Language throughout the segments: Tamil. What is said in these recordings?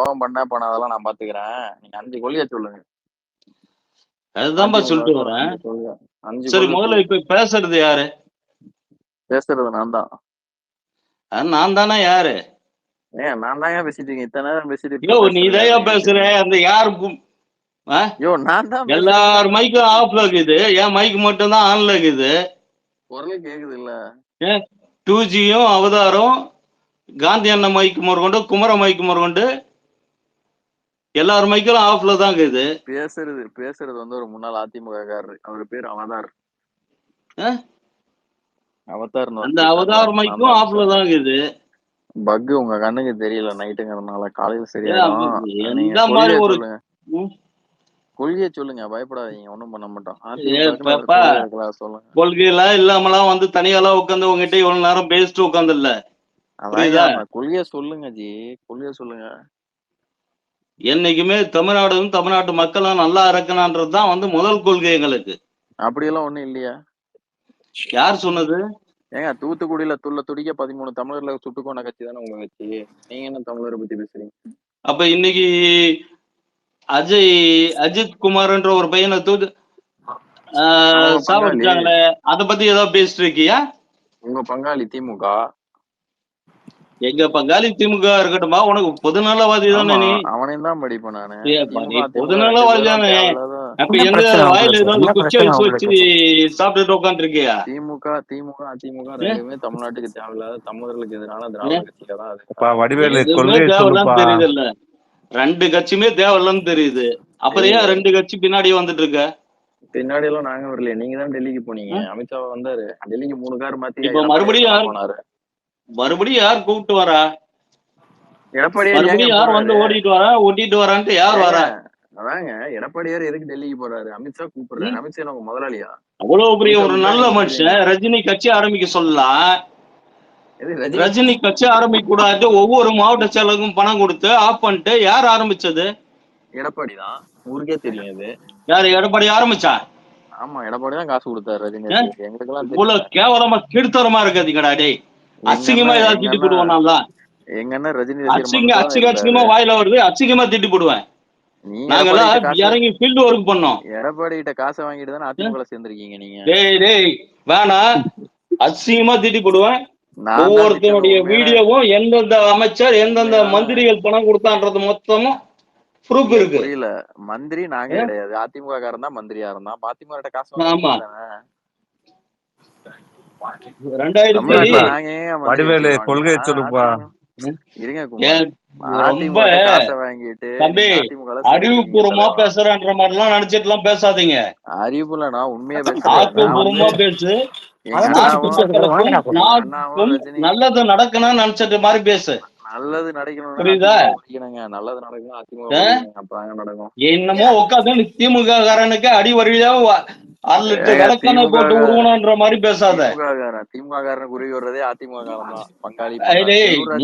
துரோகம் பண்ணாதெல்லாம் நான் பாத்துக்கிறேன். நீங்க 5 கொள்கைய சொல்லுங்க. அதுதான்பா சொல்லிட்டு அதிமுகவுக்கும் வரேன். 5 கொள்கை. 5 சரி, கொள்கை முதல்ல சொல்லுங்க. இப்ப பேசுறது யாரு? பேசுறது நான் தான். நான் தானே யாரு? ஏன் நான் தான் பேசிட்டு இருக்கேன். இத்தனை நேரம் பேசிட்டு யோ, இப்ப நீதையா பேசுற? அந்த யாரு யோ நான் தான் எல்லார் மைக்கும் ஆஃப்ல இருக்குது, என் மைக் மட்டும் தான் ஆன்ல இருக்குது. குரலே கேக்குது இல்ல? 2Gயும் அவதாரம் காந்தி அண்ணன் மைக்கு முதற்கொண்டு குமர மைக்கு முதற்கொண்டு எல்லார் மைக்கும் ஆஃப்ல தான் இருக்குது. பேசுறது வந்து ஒரு முன்னாள் அதிமுக காரரு. அவர் பேர் அவதார். அவதார். அந்த அவதார் மைக்கும் ஆஃப்ல தான் இருக்குது. பக் உங்க கண்ணுக்கு தெரியல, நைட்டுங்கிறதுனால. காலையில சரியாயிடும். எந்த மாதிரி ஒரு கொள்கையை சொல்லுங்க, பயப்படாதீங்க, ஒண்ணும் பண்ண மாட்டோம். கொள்கையெல்லாம் இல்லாமலாம் வந்து தனியாலாம் உட்காந்து உங்ககிட்ட இவ்வளவு நேரம் பேசிட்டு உட்காந்து இல்ல. கொள்கைய சொல்லுங்க ஜி, கொள்கைய சொல்லுங்க. என்னைக்குமே தமிழ்நாடும் தமிழ்நாட்டு மக்களும் நல்லா இருக்கணும்ன்றதுதான் வந்து முதல் கொள்கை எங்களுக்கு. அப்படியெல்லாம் ஒண்ணும் இல்லையா? யார் சொன்னது? ஏங்க, தூத்துக்குடியில துடிக்க 13 தமிழர்ல சுட்டுக்கொண்ட கட்சி தானே உங்க கட்சி. நீங்க என்ன தமிழரை பத்தி பேசுறீங்க? அப்ப இன்னைக்கு அஜித் குமார்ன்ற ஒரு பையனை சாப்பிட்டாங்களே, அத பத்தி ஏதாவது பேசிட்டு இருக்கியா? உங்க பங்காளி திமுக. எங்க பங்காளி திமுக இருக்கட்டுமா, உனக்கு பொதுநலவாதி தானே நீ? அவனையும் தான் படிப்பேன் நானு. பொதுநலவாதி தானே. அப்ப எங்க வாயில ஏதாவது குச்சி வச்சு சாப்பிட்டுட்டு உட்காந்து இருக்கியா? திமுக அதிமுக ரெண்டுமே தமிழ்நாட்டுக்கு தேவையில்லாத தமிழர்களுக்கு எதிரான திராவிட கட்சியில தான் அது. தெரியுது இல்ல, 2 கட்சியுமே தேவையில்லன்னு தெரியுது. அப்புறம் ஏன் 2 கட்சி பின்னாடியே வந்துட்டு இருக்க? பின்னாடி எல்லாம் நாங்க வரல, நீங்க தான் டெல்லிக்கு போனீங்க. அமித்ஷா வந்தாரு டெல்லிக்கு 3 கார் மாத்தி. இப்ப மறுபடியும் யார் கூப்பிட்டு வரா? எடப்பாடி யார் வந்து ஓட்டிட்டு வரான்ட்டு யார் வரா? அதாங்க, எடப்பாடியார் எதுக்கு டெல்லிக்கு போறாரு? அமித்ஷா கூப்பிடுறாரு. அமித்ஷா நம்ம முதலாளியா? அவ்வளவு பெரிய ஒரு நல்ல மனுஷன் ரஜினி கட்சி ஆரம்பிக்க சொல்லலாம். ரஜினி கட்சி ஆரம்பிக்க கூடாது, ஒவ்வொரு மாவட்ட செயலருக்கும் பணம் கொடுத்து ஆஃப் பண்ணிட்டு யார் ஆரம்பிச்சது? எடப்பாடி தான். ஊருக்கே தெரியும் இது. யாரு எடப்பாடி ஆரம்பிச்சா? ஆமா, எடப்பாடி தான் காசு கொடுத்தாரு ரஜினி. எங்களுக்கு எல்லாம் இவ்வளவு கேவலமா கெடுத்தரமா இருக்காதீங்கடா டேய். அசிங்கமா ஏதாவது திட்டி போடுவான். எங்க அண்ணன் ரஜினி அசிங்கமா வாயில வருது, அசிங்கமா திட்டி போடுவேன். நாங்கெல்லாம் இறங்கி ஃபீல்ட் ஒர்க் பண்ணோம். எடப்பாடி கிட்ட காசை வாங்கிட்டு தானே அதிமுக சேர்ந்திருக்கீங்க நீங்க. டேய் வேணா, அசிங்கமா திட்டி போடுவேன். ஒவ்வொருத்தனுடைய வீடியோவும் எந்தெந்த அமைச்சர் எந்தெந்த மந்திரிகள் பணம் கொடுத்தான்றது மொத்தமும் ப்ரூஃப் இருக்கு. புரியல, மந்திரி நாங்க கிடையாது, அதிமுக காரன் தான் மந்திரியா இருந்தான். அதிமுக கிட்ட காசு. ஆமா, 2000 கொள்கை சொல்லுப்பா. ரொம்ப அறிவுபூர்வமா பேசுறன்ற மாதிரி எல்லாம் நினைச்சிட்டு எல்லாம் பேசாதீங்க. அறிவுல நான் உண்மையா ஆக்கப்பூர்வமா பேசு. நல்லது நடக்கணும்னு நினைச்சிட்டு மாதிரி பேசு. நல்லது நடக்கணும், புரியுதா? நல்லது நடக்கணும் அதிமுக நடக்கும். என்னமோ உட்காந்து திமுக காரனுக்கு அடி வழியா போட்டு உருவணும்ன்ற மாதிரி பேசாத. திமுக காரனுக்கு உருவி வர்றதே அதிமுக காரன் தான். பங்காளி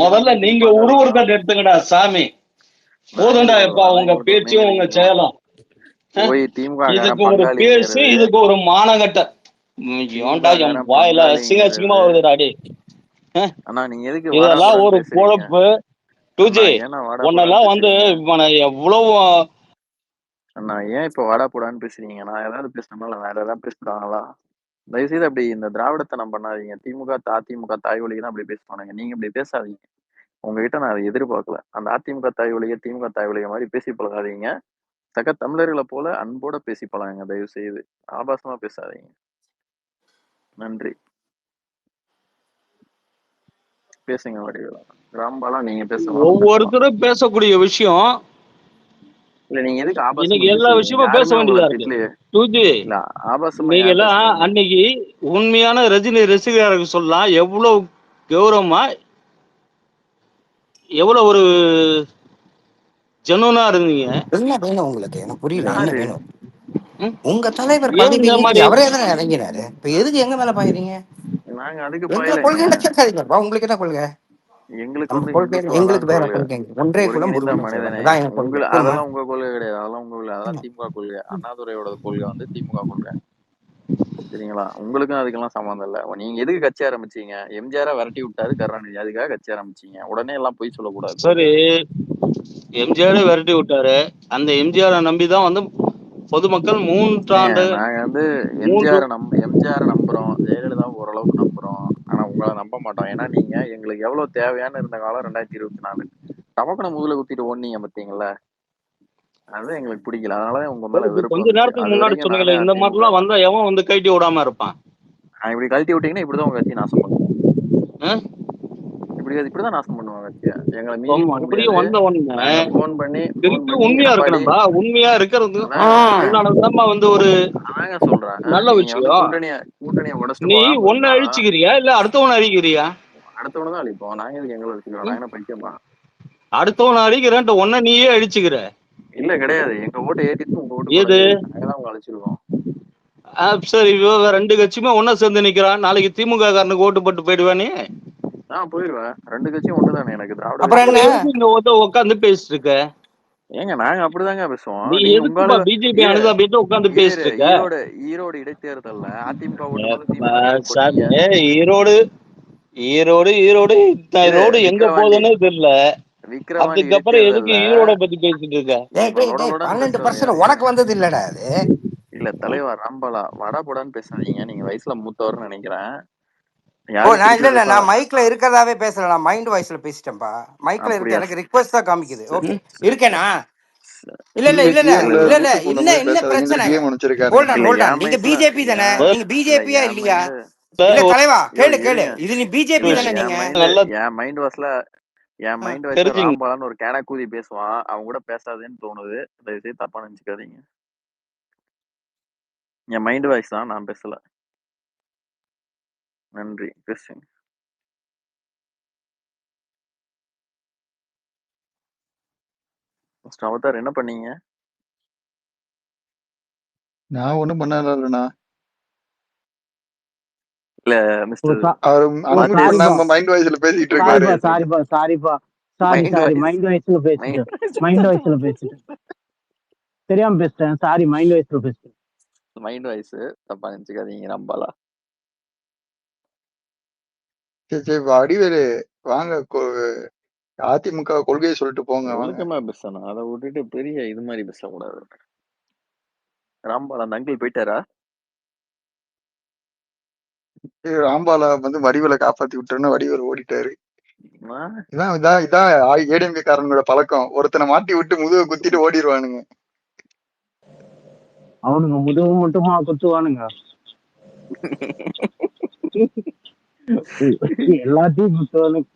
முதல்ல நீங்க உருவத்தை எடுத்துக்கடா சாமி. போதும்டா எப்பா உங்க பேச்சும் உங்க செயலும். இதுக்கு ஒரு பேசு, இதுக்கு ஒரு மானகட்ட வாயில அசிங்கமா வருதுடா டே. இதெல்லாம் ஒரு குழப்பு. உன்னெல்லாம் வந்து எவ்வளவு அண்ணா ஏன் இப்ப வாடா போடான்னு பேசுறீங்க? நான் ஏதாவது பேசினால வேற ஏதாவது பேசுறாங்களா? தயவுசெய்து அப்படி இந்த திராவிடத்தனம் பண்ணாதீங்க. திமுக அதிமுக தாய்வழிக்கு தான் அப்படி பேசுவானுங்க. நீங்க இப்படி பேசாதீங்க. உங்ககிட்ட நான் அதை எதிர்பார்க்கல. அந்த அதிமுக தாய்வழிய திமுக தாய்வழிய மாதிரி பேசி பழகாதீங்க. சக தமிழர்களை போல அன்போட பேசி பழகுங்க தயவு செய்து. ஆபாசமா பேசாதீங்க. நன்றி. பேசுங்க வடிவேலா. ராம்பாலாம் நீங்க பேசுங்க. ஒவ்வொருத்தரும் பேசக்கூடிய விஷயம் இல்ல, நீங்க எதுக்கு ஆபாசமா எல்லா விஷயமும் பேச வேண்டியதா இருக்கு. நீங்க எல்லாம் அன்னைக்கு உண்மையான ரஜினி ரசிகருக்கு சொல்லலாம், எவ்வளவு கௌரவமா எவ்வளவு ஒரு ஜெனுனா இருந்தீங்க. என்ன வேணும் உங்களுக்கு? எனக்கு புரியல, என்ன வேணும்? உங்க தலைவர் பதவிக்கு அவரே தானே இறங்கினாரு. இப்ப எதுக்கு எங்க மேல பாக்குறீங்க? நாங்க அதுக்கு கொள்கை கேட்காதீங்கப்பா. உங்களுக்கு என்ன கொள்கை? எங்களுக்கு வேற கொள்கை. ஒன்றே குலம் ஒரு அதெல்லாம் உங்க கொள்கை கிடையாது. அதெல்லாம் உங்க கொள்கை. அதெல்லாம் திமுக கொள்கை. அண்ணாதுரையோட கொள்கை வந்து திமுக கொள்கை. சரிங்களா? உங்களுக்கும் அதுக்கெல்லாம் சம்மந்தம் இல்ல. நீங்க எதுக்கு கட்சி ஆரம்பிச்சீங்க? எம்ஜிஆர விரட்டி விட்டாரு கருணாநிதி. அதுக்காக கட்சி ஆரம்பிச்சீங்க. உடனே எல்லாம் பொய் சொல்லக்கூடாது. சரி, எம்ஜிஆரே விரட்டி விட்டாரு. அந்த எம்ஜிஆரை நம்பிதான் வந்து பொதுமக்கள் நாங்க வந்து மூன்று எம்ஜிஆர நம்புறோம். ஜெயலலிதா ஓரளவுக்கு நம்புறோம். ஆனா உங்களை நம்ப மாட்டோம். ஏன்னா நீங்க எங்களுக்கு எவ்வளவு தேவையான இருந்த காலம் 2024. டபக்குனு முதுகுல குத்திட்டு ஓடுனீங்க பாத்தீங்களா? அதுதான் எங்களுக்கு பிடிக்கல. அதனாலதான் உங்க மேல வெறுப்பு கொஞ்ச வந்துச்சு. நேரத்துக்கு அது முன்னாடி வரைக்கும் சொன்னீங்களே, நானே இந்த அதிமுக மாதிரிலாம் தான். வந்தா எவன் வந்து கைட்டி விடாம இருப்பான்? இப்படி கழட்டி விட்டீங்கன்னா இப்படிதான் உங்க கட்சி நாசம் பண்ணுவோம். ஆ? இப்படிதான் நாசம் பண்ணுவோம் கட்சியை. எங்களை மீறி போக மறுபடியும் முடியாது. வந்த உடனே நாங்க போன் பண்ணி திருப்பி உண்மையா எடப்பாடி இருக்கணும்பா. உண்மையா இருக்கிறது அதாங்க அதனாலதாம்மா வந்து ஒரு அதாங்க சொல்றேன். நல்ல நீங்க வந்து விஷயம். கூட்டணியை உடைச்சிட்டு நீ போகாம ஒன்ன இருந்தா அழிச்சுக்கிறியா இல்ல அடுத்தவனை அழிக்கிறியா? அடுத்தவனதான் அழிப்போம். நாங்க எதுக்கு எங்களை அழிச்சுக்கிறோம்? நாங்க என்ன பைத்தியமா? அடுத்தவனை அழிக்கிறேன்ட்டு ஒன்ன நீயே அழிச்சுக்கிற. இல்ல கிடையாது. எங்க ஓட்டு ஏத்திட்டு உங்க ஓட்டு எது? குறைஞ்சிருச்சு. நாங்க தான் உங்களை அழிச்சிருக்கோம். சரி, ரெண்டு கட்சியுமே ஒன்னா சேர்ந்து நிக்கிறான். நாளைக்கு திமுக காரனுக்கு ஓட்டு போட்டு போயிடுவானே. நான் போயிருவேன். ரெண்டு கட்சியும் ஒண்ணுதானே. எனக்கு திராவிட அப்புறம் என்ன? எதுக்கு இங்க உட்காந்து பேசிட்டு இருக்க? ஏங்க நாங்க அப்படிதாங்க பேசுவோம். நீ நீங்க எதுக்குப்பா உங்களால பிஜேபி அனுதாபிட்டு உட்காந்து பேசிட்டு இருக்க? ஈரோடு இடைத்தேர்தல்ல அதிமுக ஓட்டு போது திமுக ஓட்டு சாமி, போட்டீங்க. ஈரோடு ஈரோடு ஈரோடு ரோடு எங்க போகுதுன்னு தெரியல. விக்கிரவாண்டி அதுக்கப்புறம் எதுக்கு இடைத்தேர்தல்ல ஈரோட பத்தி பேசிட்டு இருக்க? லொட லொடன்னு 12% பேசுறீங்க. உனக்கு வந்தது இல்லடா அது. இல்ல தலைவர் ரம்பலா வடபுடான்னு பேசாதீங்க. நீங்க வயசுல மூத்தவர்னு நினைக்கிறேன். ஓ யாருக்கு நான் இல்ல இல்ல பிடிச்ச நான் மைக்ல இருக்கிறதாவே பேசல. நான் மைண்ட் வாய்ஸ்ல பேசிட்டேன்பா. மைக்ல இருக்க அப்படியா? எனக்கு ரிக்வெஸ்ட் தான் காமிக்குது. ஓகே இருக்கேனா? இல்ல இல்ல நீங்க இல்ல இல்ல கேம்ல இல்ல இல்ல லூசு பூந்த என்ன மாதிரி என்ன பேசாதீங்கன்னு பிரச்சனை? டிஎம் அனுப்பிச்சிருக்காருங்க. ஹோல்ட் ஆன் இல்ல ஹோல்ட் ஆன். என் நீங்க மைண்ட்ல பிஜேபி தானே? நீங்க இல்ல பிஜேபியா என் இல்லையா? மைண்ட் இல்ல தலைவா யோ கேளு கேளு. இருங்க. இது நீ பிஜேபி இல்ல தானே நீங்க? நல்லா என் மைண்ட் வாய்ஸ்ல தெரிஞ்சுங்க. ராம்பாலான்னு ஒரு கேன கூதி பேசுவான். அவங்க கூட பேசாதேன்னு தோணுது. தயவு செய்து தப்பா நினைச்சுக்காதீங்க. என் மைண்ட் வாய்ஸ் தான். நான் பேசல. நன்றி. பேசுங்க. அவதார் என்ன பண்ணீங்க? நான் ஒண்ணும் பண்ணலண்ணா. இல்ல மிஸ்டர் அவரு அன்மியூட் மார்க்கெஸ் பண்ணாம மைண்ட் வாய்ஸ்ல பேசிட்டு இருக்காரு. மைண்ட் வாய்ஸ் மைண்ட் வாய்ஸ் தப்பா நினைச்சுக்காதீங்க. ரம்பாலா சரி சரி வடிவேலு வாங்க அதிமுக கொள்கையை சொல்லிட்டு போங்க வாங்க. ஒழுக்கமா பேசணும். அதை விட்டுட்டு பெரிய இது மாதிரி பேசக்கூடாது. ராம்பாலா அந்த அங்கிள் போயிட்டாரா? ராம்பாலா வந்து வடிவேலை காப்பாத்தி விட்டுருன்னு வடிவேல் ஓடிட்டாரு. ஆ? இதான் ஏடிஎம்கே காரங்களோட பழக்கம். ஒருத்தனை மாட்டி விட்டு முதுக குத்திட்டு ஓடிடுவானுங்க. அவனுங்க முதுகு மட்டுமா குத்துவானுங்க. எல்லாத்தையும் குத்துவானுங்க.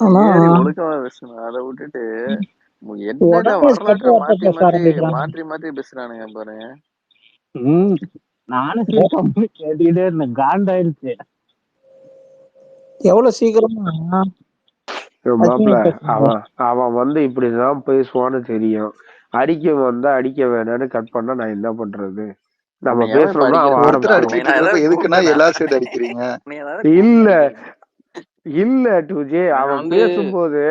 சரி, ஒழுக்கமா பேசணும். அதை விட்டுட்டு என்னடா வரலாற்றை மாற்றி மாற்றி பேசுறானுங்க பாருங்க. நானும் கேட்டுக்கிட்டே இருந்தேன். காண்டாயிருச்சு. எவ்வளவு சீக்கிரமா அவன் வந்து இப்படிதான் பேசுவான்னு தெரியும். அடிக்க வந்தா அடிக்க வேணான்னு கட் பண்ணா நான் என்ன பண்றது? நம்ம பேசுறோம்னா அவன் ஒருத்தர் அடிச்சுட்டு இருக்கப்ப எதுக்குன்னா எல்லா சைடு அடிக்கிறீங்க? இல்ல டூஜே அவன் பேசும்போது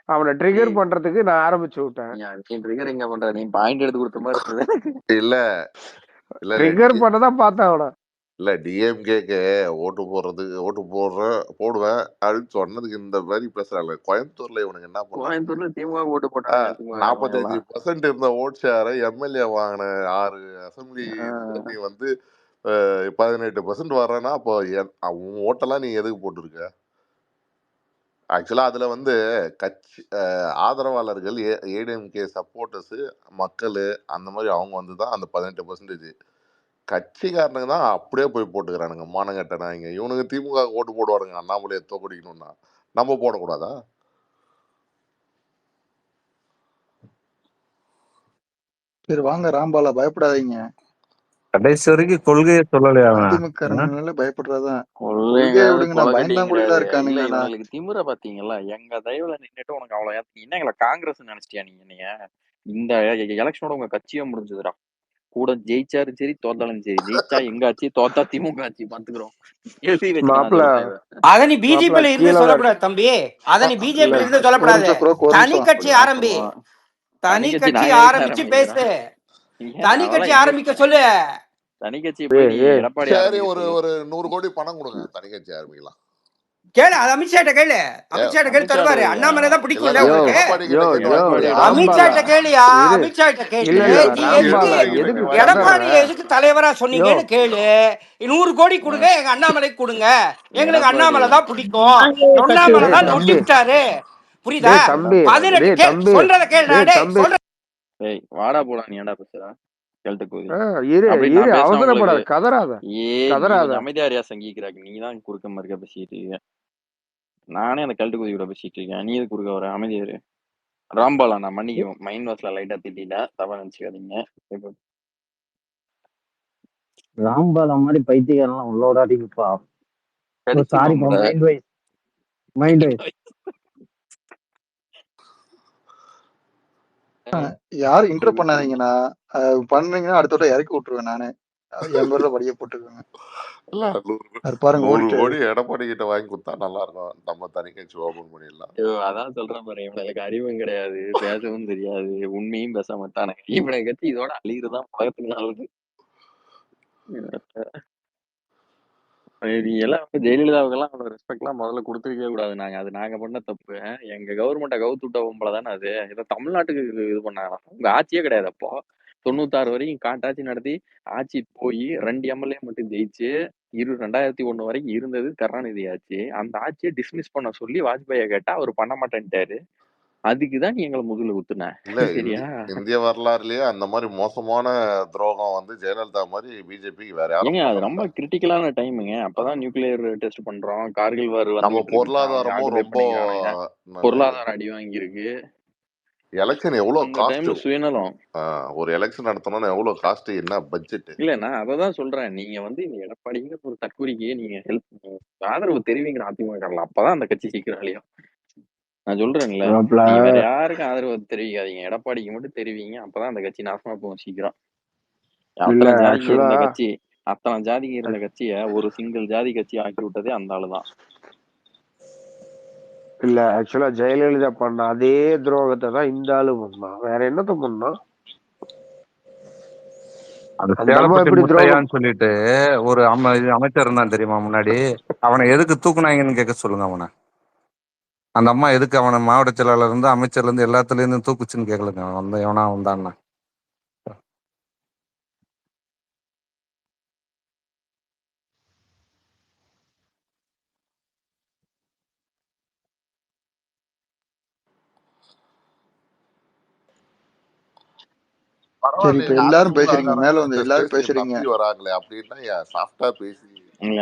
அவனை ட்ரிகர் பண்றதுக்கு நான் ஆரம்பிச்சு விட்டேன். நீ ட்ரிகர் எங்க பண்ற? நீ பாயிண்ட் எடுத்து கொடுத்த மாதிரி இருக்குது. இல்ல ட்ரிகர் பண்ணதான் பார்த்தேன் அவனை. இல்ல டிஎம்கேக்கு ஓட்டு போடுவேன் அப்படின்னு சொன்னதுக்கு இந்த மாதிரி பேசுறாங்க. கோயம்புத்தூர்ல இவனுக்கு என்ன பண்ண? கோயம்புத்தூர்ல திமுக ஓட்டு போட்டாங்க. 45% இருந்த ஓட் ஷேரை எம்எல்ஏ வாங்கின 6 அசம்பிளி நீ வந்து 18% வர்றேன்னா அப்போ உன் ஓட்டெல்லாம் நீ எதுக்கு போட்டிருக்க? ஆக்சுவலா அதுல வந்து கட்சி ஆதரவாளர்கள் ஏடிஎம்கே சப்போர்ட்டர்ஸ் மக்கள் அந்த மாதிரி அவங்க வந்துதான் அந்த 18%. கட்சிக்காரனுங்க தான் அப்படியே போய் போட்டுக்கிறானுங்க. மானங்கட்டனாங்க இவனுங்க திமுக ஓட்டு போடுவானுங்க. அண்ணாமலையை தோக்கடிக்கணும்னா நம்ம போடக்கூடாதா? சரி வாங்க ராம்பாலா பயப்படாதீங்க. கடைசி வரைக்கும் கொள்கையை சொல்லலையா? அதிமுக பயப்படுறதான் கொள்கையை விடுங்க. நான் பயந்தாங்குள்ள இருக்கானுங்க. திமுற பாத்தீங்களா? எங்க தயவுல நின்னுட்டு உனக்கு அவ்வளவு என்ன எங்களை காங்கிரஸ் நினைச்சிட்டியா? நீங்க இந்த எலெக்ஷனோட உங்க கட்சியே முடிஞ்சதுடா. கூட ஜெயிச்சாலும் சரி தோத்தாலும் சரி. ஜெயிச்சா எங்க ஆச்சு, தோத்தா திமுக ஆச்சு. பாத்துக்கிறோம். அத நீ பிஜேபியில இருந்து சொல்லக்கூடாது தம்பி. அத நீ பிஜேபியில இருந்து சொல்லக்கூடாது. தனி கட்சி ஆரம்பி. தனி கட்சி ஆரம்பிச்சு பேசு. தனி கட்சி ஆரம்பிக்க சொல்லு. தனி கட்சி போய் நீ எடப்பாடி சரி, ஆரம்பிக்க ஒரு சொல்லு. ஒரு 100 கோடி பணம் கொடுங்க, தனி கட்சி ஆரம்பிக்கலாம். கேளு, அது அமித்ஷாட்ட கேளு. அமித்ஷாட்ட கேளு தருவாரு. அண்ணாமலை தான் பிடிக்கும்ல உங்களுக்கு. எடப்பாடி கிட்ட கேட்டு வாங்கி முடியாது. அமித்ஷாட்ட கேளுயா, அமித்ஷாட்ட கேளு. நீ எதுக்கு எடப்பாடி எதுக்கு தலைவரா சொன்னீங்கன்னு கேளு. 100 கோடி கொடுங்க, எங்க அண்ணாமலைக்கு கொடுங்க, எங்களுக்கு அண்ணாமலை தான் பிடிக்கும், அண்ணாமலை தான் நொட்டி விட்டாரு, புரியுதா? 18 கேள், சொல்றத கேளுடா டேய், சொல்ற. ஏய் வாடா போடா, நீ ஏன்டா பேசுற? அவசரப்படாத, கதறாத கதறாத. அமைதியாரியா சங்கிக்கிறாங்க, நீ தான் குறுக்க மறுக்க பேசிட்டு இருக்க. நானே அந்த கழுட்டு குதியோட பேசிட்டு இருக்கேன், நீ எது குறுக்க வர? அமைதியாரு. ராம்பாலா, நான் மன்னிக்கும், மைண்ட் வாஷ்ல லைட்டா திட்டா, தப்பா நினைச்சுக்காதீங்க. ராம்பாலா மாதிரி பைத்தியக்காரன் உள்ளோடாடிப்பா. Sorry mind wise mind wise. யாரும் இன்டர் பண்ணாதீங்கண்ணா. பண்ணீங்கன்னா அடுத்த இறக்கி விட்டுருவேன் நானு. என் பேர்ல படிய போட்டுருவேங்க. பாருங்க, 100 கோடி எடப்பாடி கிட்ட வாங்கி கொடுத்தா நல்லா இருக்கும், நம்ம தனி கட்சி ஓபன் பண்ணிடலாம். அதான் சொல்றேன் பாரு, இவனுக்கு அறிவும் கிடையாது, பேசவும் தெரியாது, உண்மையும் பேச மாட்டானுங்க. இவனை கட்சி இதோட அழிவுதான் உலகத்துக்கு நல்லது. எல்லாம் ஜெயலலிதாவுக்கெல்லாம் அவனோட ரெஸ்பெக்ட்லாம் முதல்ல கொடுத்துருக்கவே கூடாது. நாங்க பண்ண தப்பு. எங்க கவர்மெண்ட்டை கவுத்து விட்டவங்கள தானே அது. இதை தமிழ்நாட்டுக்கு இது பண்ணாங்க. உங்க ஆட்சியே கிடையாது அப்போ. 96 வரைக்கும் காட்டாட்சி நடத்தி ஆட்சி போய் 2 எம்எல்ஏ மட்டும் ஜெயிச்சு 2001 வரைக்கும் இருந்தது கருணாநிதி ஆட்சி. அந்த ஆட்சியை டிஸ்மிஸ் பண்ண சொல்லி வாஜ்பாயை கேட்டா அவர் பண்ண மாட்டேன்ட்டாரு. அதுக்குதான் நீ எங்களை முதுகுல குத்துன. சரியா? இந்திய வரலாறுலயே அந்த மாதிரி மோசமான துரோகம் வந்து ஜெயலலிதா மாதிரி பிஜேபிக்கு வேற யாரும். அது ரொம்ப கிரிட்டிக்கலான டைமுங்க. அப்பதான் நியூக்ளியர் டெஸ்ட் பண்றோம், கார்கில் வார், நம்ம பொருளாதாரமும் ரொம்ப பொருளாதாரம் அடி வாங்கியிருக்கு. எலெக்ஷன் எவ்வளவு காஸ்ட், சுயநலம். ஒரு எலெக்ஷன் நடத்தணும்னா எவ்வளவு காஸ்ட், என்ன பட்ஜெட்? இல்ல, நான் அததான் சொல்றேன். நீங்க வந்து இந்த எடப்பாடிங்கிற ஒரு தற்கொலைக்கு நீங்க ஹெல்ப் ஆதரவு தெரிவிங்கிற அதிமுக, அப்பதான் அந்த கட்சி சீக்கிரம் அழியும். நான் சொல்றேன்ல, வேற யாருக்கும் ஆதரவு தெரிவிக்காதீங்க, எடப்பாடிக்கு மட்டும் தெரிவிங்க, அப்பதான் அந்த கட்சி நாசமா போகும் சீக்கிரம். அத்தனை ஜாதிக்கு இருந்த கட்சிய ஒரு சிங்கிள் ஜாதி கட்சி ஆக்கி விட்டதே அந்த ஆளுதான். இல்ல, ஆக்சுவலா ஜெயலலிதா பண்ண அதே துரோகத்தை தான் இந்த ஆளு பண்ணா. வேற என்னத்த பண்ணா? சொல்லிட்டு ஒரு அமைச்சர் இருந்தான் தெரியுமா முன்னாடி, அவனை எதுக்கு தூக்குனாங்கன்னு கேட்க சொல்லுங்க அவனை. அந்த அம்மா எதுக்கு அவனை மாவட்ட செயலாளர் இருந்து அமைச்சர்ல இருந்து எல்லாத்துல இருந்து தூக்குச்சுன்னு கேட்கலுங்க. அவன் வந்து எவனா வந்தான்னா. சரி, இப்ப எல்லாரும் பேசுறீங்க, மேல வந்து எல்லாரும் பேசுறீங்க. வராங்களே அப்படின்னா சாஃப்டா பேசி. இல்ல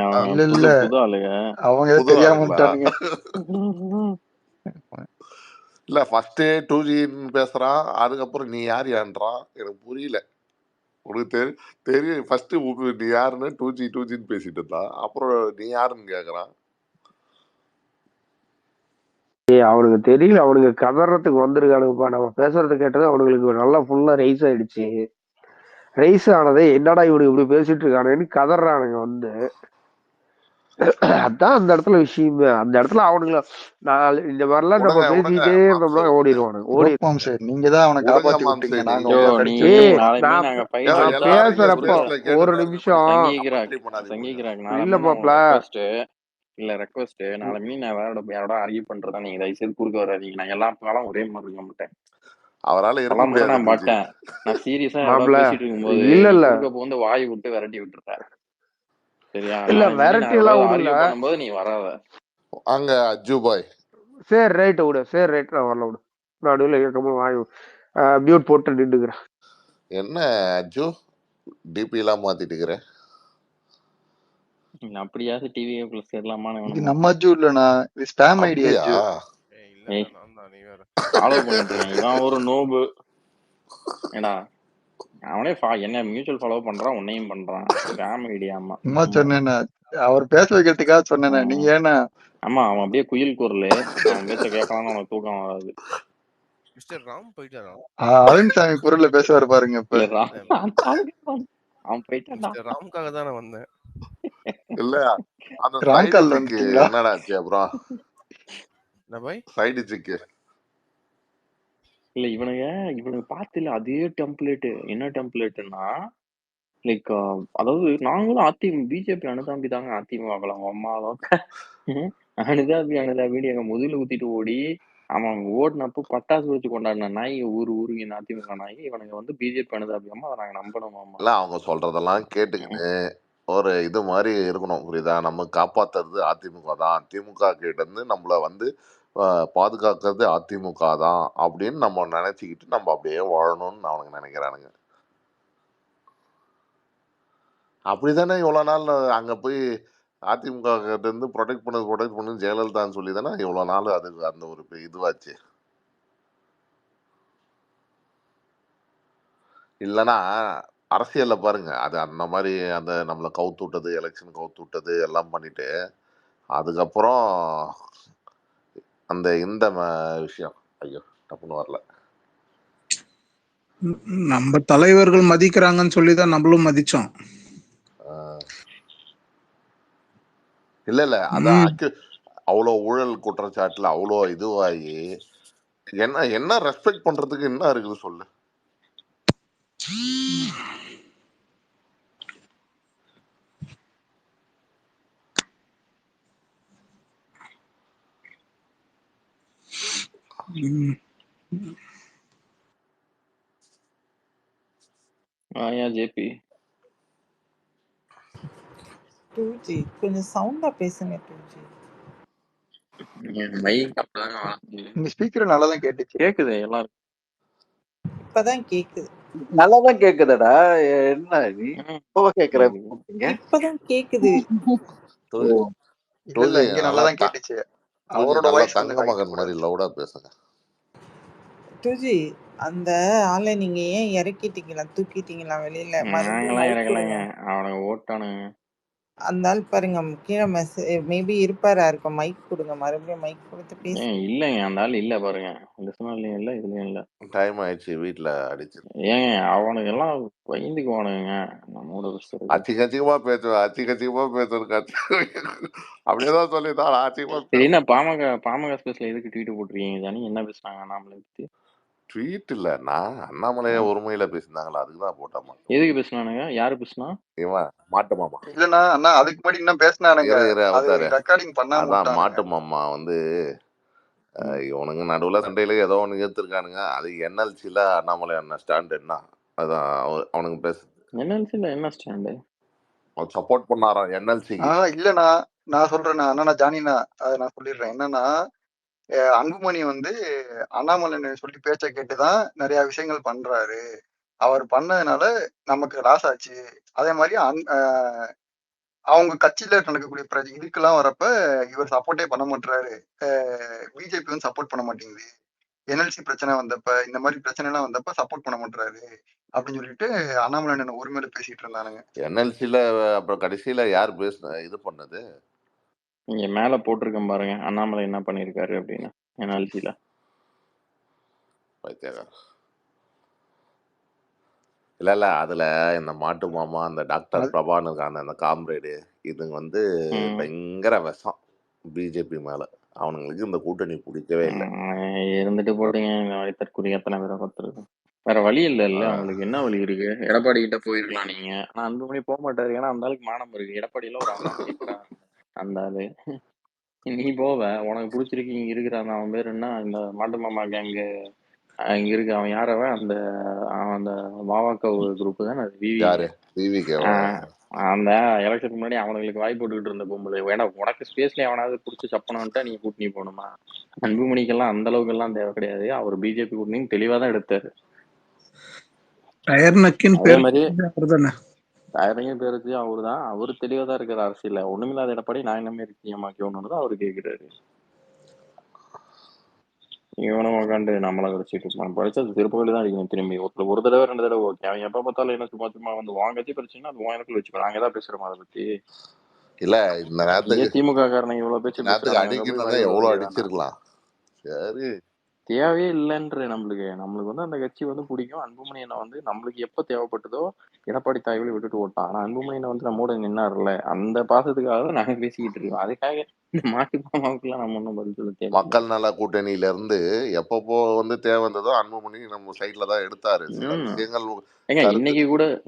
அவங்க தெரியாம விட்டானுங்க. இல்ல ஃபர்ஸ்ட் 2G பேசுறான், அதுக்கப்புறம் நீ யார் ஏன்றான், எனக்கு புரியல. உனக்கு தெரியும் ஃபர்ஸ்ட் நீ யாருன்னு 2G பேசிட்டு இருந்தான், அப்புறம் நீ யாருன்னு கேக்குறான். அவனுக்கு தெரியல, அவனுக்கு கதறதுக்கு வந்திருக்கானுங்கப்பா. நம்ம பேசுறது கேட்டது அவனுங்களுக்கு நல்லா ஃபுல்லா ரைஸ் ஆயிடுச்சு. ரைஸ் ஆனதே என்னடா இவனுக்கு இப்படி பேசிட்டு இருக்கானுன்னு கதறானுங்க வந்து. அதான் அந்த இடத்துல விஷயமே. அந்த இடத்துல அவனுங்கள இந்த மாதிரிலாம் நம்ம பேசிக்கிட்டே இருந்தோம்னா ஓடிடுவானுங்க. நீங்கதான் அவனை காப்பாத்தி விட்டீங்க. நான் பேசுறப்போ ஒரு நிமிஷம் இல்ல பாப்ல, இல்ல ரெக்வஸ்ட், நாளைக்கு நான் யாரோட ஆர்கியூ பண்றதா நீங்க தயவு செய்து குறுக்க வராதீங்க. நான் எல்லா பாலம் ஒரே மாதிரி இருக்க மாட்டேன். அவரால இருக்க முடியாது. நான் மாட்டேன். நான் சீரியஸா பேசிட்டு இருக்கும்போது குறுக்க போந்து வாய் விட்டு விரட்டி விட்டுறேன். சரியா? இல்ல விரட்டி எல்லாம் ஆர்கியூ பண்ணும்போது நீ வராத. அங்க அஜு பாய். சரி ரைட் விடு, சரி ரைட், நான் வரல விடு. நடுவில் கேட்கும்போது வாய் மியூட் போட்டு நின்றுக்கிறேன். என்ன அஜு டிபி எல்லாம் மாத்திட்டு இருக்கிறேன்? அப்படியாவது டிவி பிளஸ் சேரலாமா? நம்ம அஜு இல்லனா, இது ஸ்பாம் ஐடி அஜு. ஃபாலோ பண்ணிட்டு இருக்கேன். இவன் ஒரு நோபு. ஏடா அவனே என்ன மியூச்சுவல் ஃபாலோ பண்றான், உன்னையும் பண்றான். Spam ID. ஆமா சும்மா சொன்னேன்னா, அவர் பேச வைக்கிறதுக்காக சொன்னேனே. நீங்க ஏன்னா? ஆமா, அவன் அப்படியே குயில் குரல், அவன் பேச கேட்கலாம்னு உனக்கு தூக்கம் வராது. மிஸ்டர் ராம் போயிட்டாரா? அருண் சாமி குரல்ல பேசுவாரு பாருங்க. இப்ப அவன் போயிட்டான். மிஸ்டர் ராம்காக தான் நான் வந்தேன். இல்ல அந்த ராம்கால் வந்துட்டீங்களா? என்னடா ஆச்சு அப்புறம்? என்ன பாய் சைடு சிக்கு இல்ல இவனுங்க பாத்துல அதே டெம்ப்ளேட். என்ன டெம்ப்ளேட்னா, லைக் அதாவது நாங்களும் பிஜேபி அனுதாபி தாங்க அதிமுகல. அவங்க அம்மாவும் அனுதாபின்னு எங்க முதுகுல குத்திட்டு ஓடி, அவன் ஓடுனப்போ பட்டாசு வச்சு கொண்டாடின நாய் ஊருக்கு இந்த அதிமுக நாய். இவனுங்க பிஜேபி அனுதாபியாமா, அதை நாங்க நம்பணுமாமா. இல்ல அவங்க சொல்றதெல்லாம் கேட்டுக்கிட்டு ஒரு இது மாதிரி இருக்கணும், புரியுதா? நம்ம காப்பாத்துறது அதிமுக தான், திமுக கிட்ட இருந்து நம்மள பாதுகாக்கிறது அதிமுக தான் அப்படின்னு நம்ம நினைச்சுக்கிட்டு நம்ம அப்படியே வாழணும்னு அவனுங்க நினைக்கிறானுங்க. அப்படிதானே இவ்வளவு நாள் அங்க போய் அதிமுக கிட்ட இருந்து ப்ரொடெக்ட் பண்ணு ஜெயலலிதான்னு சொல்லி தானே இவ்வளவு நாள் அது அந்த ஒரு இதுவாச்சு. இல்லைன்னா அரசியல்ல பாருங்க, அது அந்த மாதிரி அந்த நம்மளை கவுத்து விட்டது, எலெக்ஷன் கவுத்து விட்டது எல்லாம் பண்ணிட்டு அதுக்கப்புறம் இந்த விஷயம் ஐயோ டப்புன்னு வரல. நம்ம தலைவர்கள் மதிக்கிறாங்கன்னு சொல்லிதான் நம்மளும் மதிச்சோம். இல்ல அதான் அவ்வளவு ஊழல் குற்றச்சாட்டுல அவ்வளோ இதுவாகி என்ன ரெஸ்பெக்ட் பண்றதுக்கு என்ன இருக்குது சொல்லு. ஜேபி கொஞ்சம் சவுண்டா பேசுங்க. ஸ்பீக்கர் நல்லா தான் கேக்குது எல்லாரும். இப்பதான் கேக்குது. நல்லாதான் கேக்குதுடா. என்ன நீ இப்ப கேக்குற? இப்பதான் கேக்குது. இல்ல இங்க நல்லா தான் கேட்டுச்சு. அவரோட வாய்ஸ் தங்க மகன் மாதிரி லவுடா பேசுங்க. டூஜி, அந்த ஆளை நீங்க ஏன் இறக்கிட்டீங்களா, தூக்கிட்டீங்களா வெளியில? அவனுக்கு ஓட்டானுங்க. அந்த ஆள் பாருங்க கீழே மேபி இருப்பாரா இருக்கும். மைக் கொடுங்க, மறுபடியும் மைக் கொடுத்து பேச. இல்லைங்க, அந்த ஆள் இல்ல பாருங்க. இந்த சொன்னாலையும் இல்ல, இதுலயும் இல்ல. டைம் ஆயிடுச்சு, வீட்டுல அடிச்சு. ஏங்க அவனுக்கு எல்லாம் பயந்துக்குவானுங்க. நம்மோட அச்சிகச்சிகமா பேசுவேன், அச்சிகச்சிகமா பேசுறது அப்படியேதான் சொல்லிதான் அச்சிகமா. என்ன பாமக ஸ்பேஸ்ல எதுக்கு ட்வீட் போட்டிருக்கீங்க ஜானி? என்ன பேசுனாங்க அண்ணாமலை பத்தி? ட்வீட் இல்ல, நான் அண்ணாமலைய ஒருமையில பேசினாங்களா, அதுக்குதான் போட்டாமா. எதுக்கு பேசினானுங்க? யாரு பேசுனா? இவன் மாட்டு மாமா. இல்லன்னா அண்ணா அதுக்கு முன்னாடி இன்னும் பேசினானுங்க. ரெக்கார்டிங் பண்ணாம அதான் மாட்டு மாமா இவனுங்க நடுவுல சண்டையில ஏதோ ஒண்ணு ஏத்துருக்கானுங்க. அது என்எல்சில அண்ணாமலை அண்ணா ஸ்டாண்ட் என்ன, அதான் அவனுங்க பேசு. என்எல்சில என்ன ஸ்டாண்டு? சப்போர்ட் பண்ணாராம் என்எல்சி. இல்லண்ணா நான் சொல்றேண்ணா, அண்ணா ஜானினா அதை நான் சொல்லிடுறேன். என்னன்னா அன்புமணி அண்ணாமலை சொல்லி பேச்ச கேட்டுதான் நிறைய விஷயங்கள் பண்றாரு. அவர் பண்ணதுனால நமக்கு லாஸ் ஆச்சு. அதே மாதிரி அவங்க கட்சியில நடக்கக்கூடிய இதுக்கெல்லாம் வரப்ப இவர் சப்போர்ட்டே பண்ண மாட்டாரு. பிஜேபி சப்போர்ட் பண்ண மாட்டேங்குது. என்எல்சி பிரச்சனை வந்தப்ப, இந்த மாதிரி பிரச்சனை எல்லாம் வந்தப்ப சப்போர்ட் பண்ண மாட்டாரு அப்படின்னு சொல்லிட்டு அண்ணாமலை உரிமையில பேசிட்டு இருந்தானுங்க. என்எல்சில அப்புறம் கடைசியில யார் இது பண்ணது? இங்க மேல போட்டிருக்கேன் பாருங்க, அண்ணாமலை என்ன பண்ணிருக்காரு அப்படின்னு. என்எல்சில இல்ல அதுல இந்த மாட்டு மாமா, அந்த டாக்டர் பிரபான்னு இருக்காங்க, அந்த காம்ரேடு, இதுங்க பயங்கர விஷம் பிஜேபி மேல. அவனுங்களுக்கு இந்த கூட்டணி பிடிக்கவே இல்லை. இருந்துட்டு போட்டீங்க, இந்த மாதிரி தற்கொலை எத்தனை பேரை பார்த்துருக்கு. வேற வழி இல்ல அவங்களுக்கு. என்ன வழி இருக்கு? எடப்பாடி கிட்ட போயிருக்கலாம் நீங்க. ஆனா அன்புமணி போக மாட்டாரு, ஏன்னா அந்த ஆளுக்கு மானம் இருக்கு. எடப்பாடியில ஒரு அண்ணா அந்த ஆளு. நீ போவ, உனக்கு பிடிச்சிருக்கு, இங்க இருக்கிறான். அவன் பேர் என்ன, இந்த மாட்டு மாமா கேங்கு இங்க இருக்கு. அவன் யாரவன், அந்த மாவாக்க குரூப் தானே அந்த எலெக்ஷனுக்கு முன்னாடி அவனுங்களுக்கு வாய் போட்டுக்கிட்டு இருந்த பொம்பளை. வேணா உனக்கு ஸ்பேஸ்ல எவனாவது பிடிச்சி சப்பனவன்ட்டா நீ கூட்டணி போகணுமா? அன்புமணிக்கெல்லாம் அந்த அளவுக்கு எல்லாம் தேவை கிடையாது. அவர் பிஜேபி கூட்டணி தெளிவா தான் எடுத்தாரு. அதே மாதிரி டயரிங் பேருக்கு அவரு தான். அவரு தெளிவா தான் இருக்காரு அரசியல. ஒண்ணுமில்லாத எடப்பாடி நான் என்னமே இருக்கேன் தான் அவரு கேக்குறாரு. இவனும் உட்காந்து நம்மளை கடிச்சிட்டு இருப்பான். படிச்சது திருப்பதில தான் அடிக்கணும் திரும்பி. ஒரு தடவை 2 தடவை ஓகே. அவன் எப்ப பார்த்தாலும் என்ன சும்மா வாங்கச்சு பிரச்சனை, அது வாங்கக்குள்ள வச்சுக்கோ. நாங்க ஏதாவது பேசுறோம் அதை பத்தி. இல்ல இந்த நேரத்துக்கு திமுக காரணம் இவ்வளவு பேச்சு எவ்வளவு அடிச்சிருக்கலாம். சரி, தேவையே இல்லைன்ற நம்மளுக்கு அந்த கட்சி பிடிக்கும். அன்புமணி என்ன நம்மளுக்கு எப்ப தேவைப்பட்டதோ எடப்பாடி தாய்வழி விட்டுட்டு ஓட்டான். ஆனா அன்புமணி நம்மோட நின்னார்ல, அந்த பாசத்துக்காக தான் நாங்க பேசிக்கிட்டு இருக்கோம். அதுக்காக இந்த மாட்டுப்பாமாவுக்குலாம் நம்ம ஒன்றும் பதில் சொல்ல தேவையில்லை. மக்கள் நல கூட்டணியில இருந்து எப்பப்போ வந்து தேவை வந்ததோ அன்புமணி நம்ம சைட்ல தான் எடுத்தாரு. சில விஷயங்கள் ஏங்க கருத்து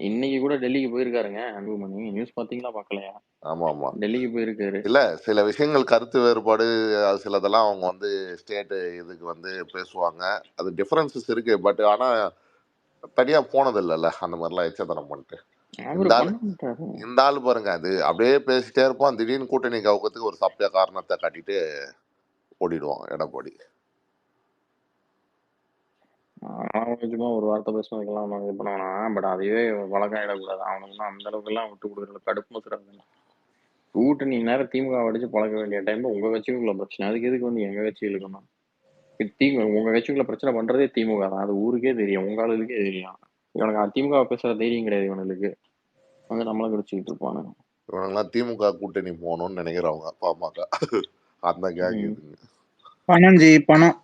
இன்னைக்கு கூட டெல்லிக்கு போயிருக்காருங்க அன்புமணி. நியூஸ் பாத்தீங்களா பாக்கலையா? ஆமா ஆமா டெல்லிக்கு போயிருக்காரு. இல்ல சில விஷயங்கள் கருத்து வேறுபாடு அது சிலதெல்லாம் அவங்க வந்து ஸ்டேட் இதுக்கு வந்து பேசுவாங்க. அது டிஃபரன்சஸ் இருக்கு. பட் ஆனா தனியா போனது இல்லைல்ல அந்த மாதிரிலாம் எச்சத்தனம் பண்ணிட்டு. அவரு இந்த ஆள் பண்ண மாட்டாரு. இந்த ஆள் பாருங்க அது அப்படியே பேசிட்டே இருப்பான். திடீர்னு கூட்டணி கவுக்கத்துக்கு ஒரு சப்பையா காரணத்தை காட்டிட்டு ஓடிடுவான் எடப்பாடி. சும்மா ஒரு வார்த்தை பேசினதுக்கெல்லாம் அவன் இது பண்ணுவானா? பட் அதுவே வழக்கம் ஆயிடக்கூடாது. அவனுக்கு அந்த அளவுக்கு எல்லாம் விட்டு கொடுக்குறதுல கடுப்பு மசுறாங்க. கூட்டணி நேரம் திமுக அடிச்சு பழக்க வேண்டிய டைம்ல உங்க கட்சிக்குள்ள பிரச்சனை. அதுக்கு எதுக்கு வந்து எங்க கட்சி இழுக்கணும்? உங்க கட்சிக்குள்ள பிரச்சனை பண்றதே திமுக தான். அது ஊருக்கே தெரியும், உங்க ஆளுக்கே தெரியும். இவனுக்கு திமுக பேசுற தைரியம் கிடையாது இவனுக்கு. வந்து நம்மளும் கடிச்சுக்கிட்டு இருப்பானுங்க. இவனெல்லாம் திமுக கூட்டணி போகணும்னு நினைக்கிறவங்க பாமக அந்த கேங் இதுங்க. பணம் ஜி பணம்.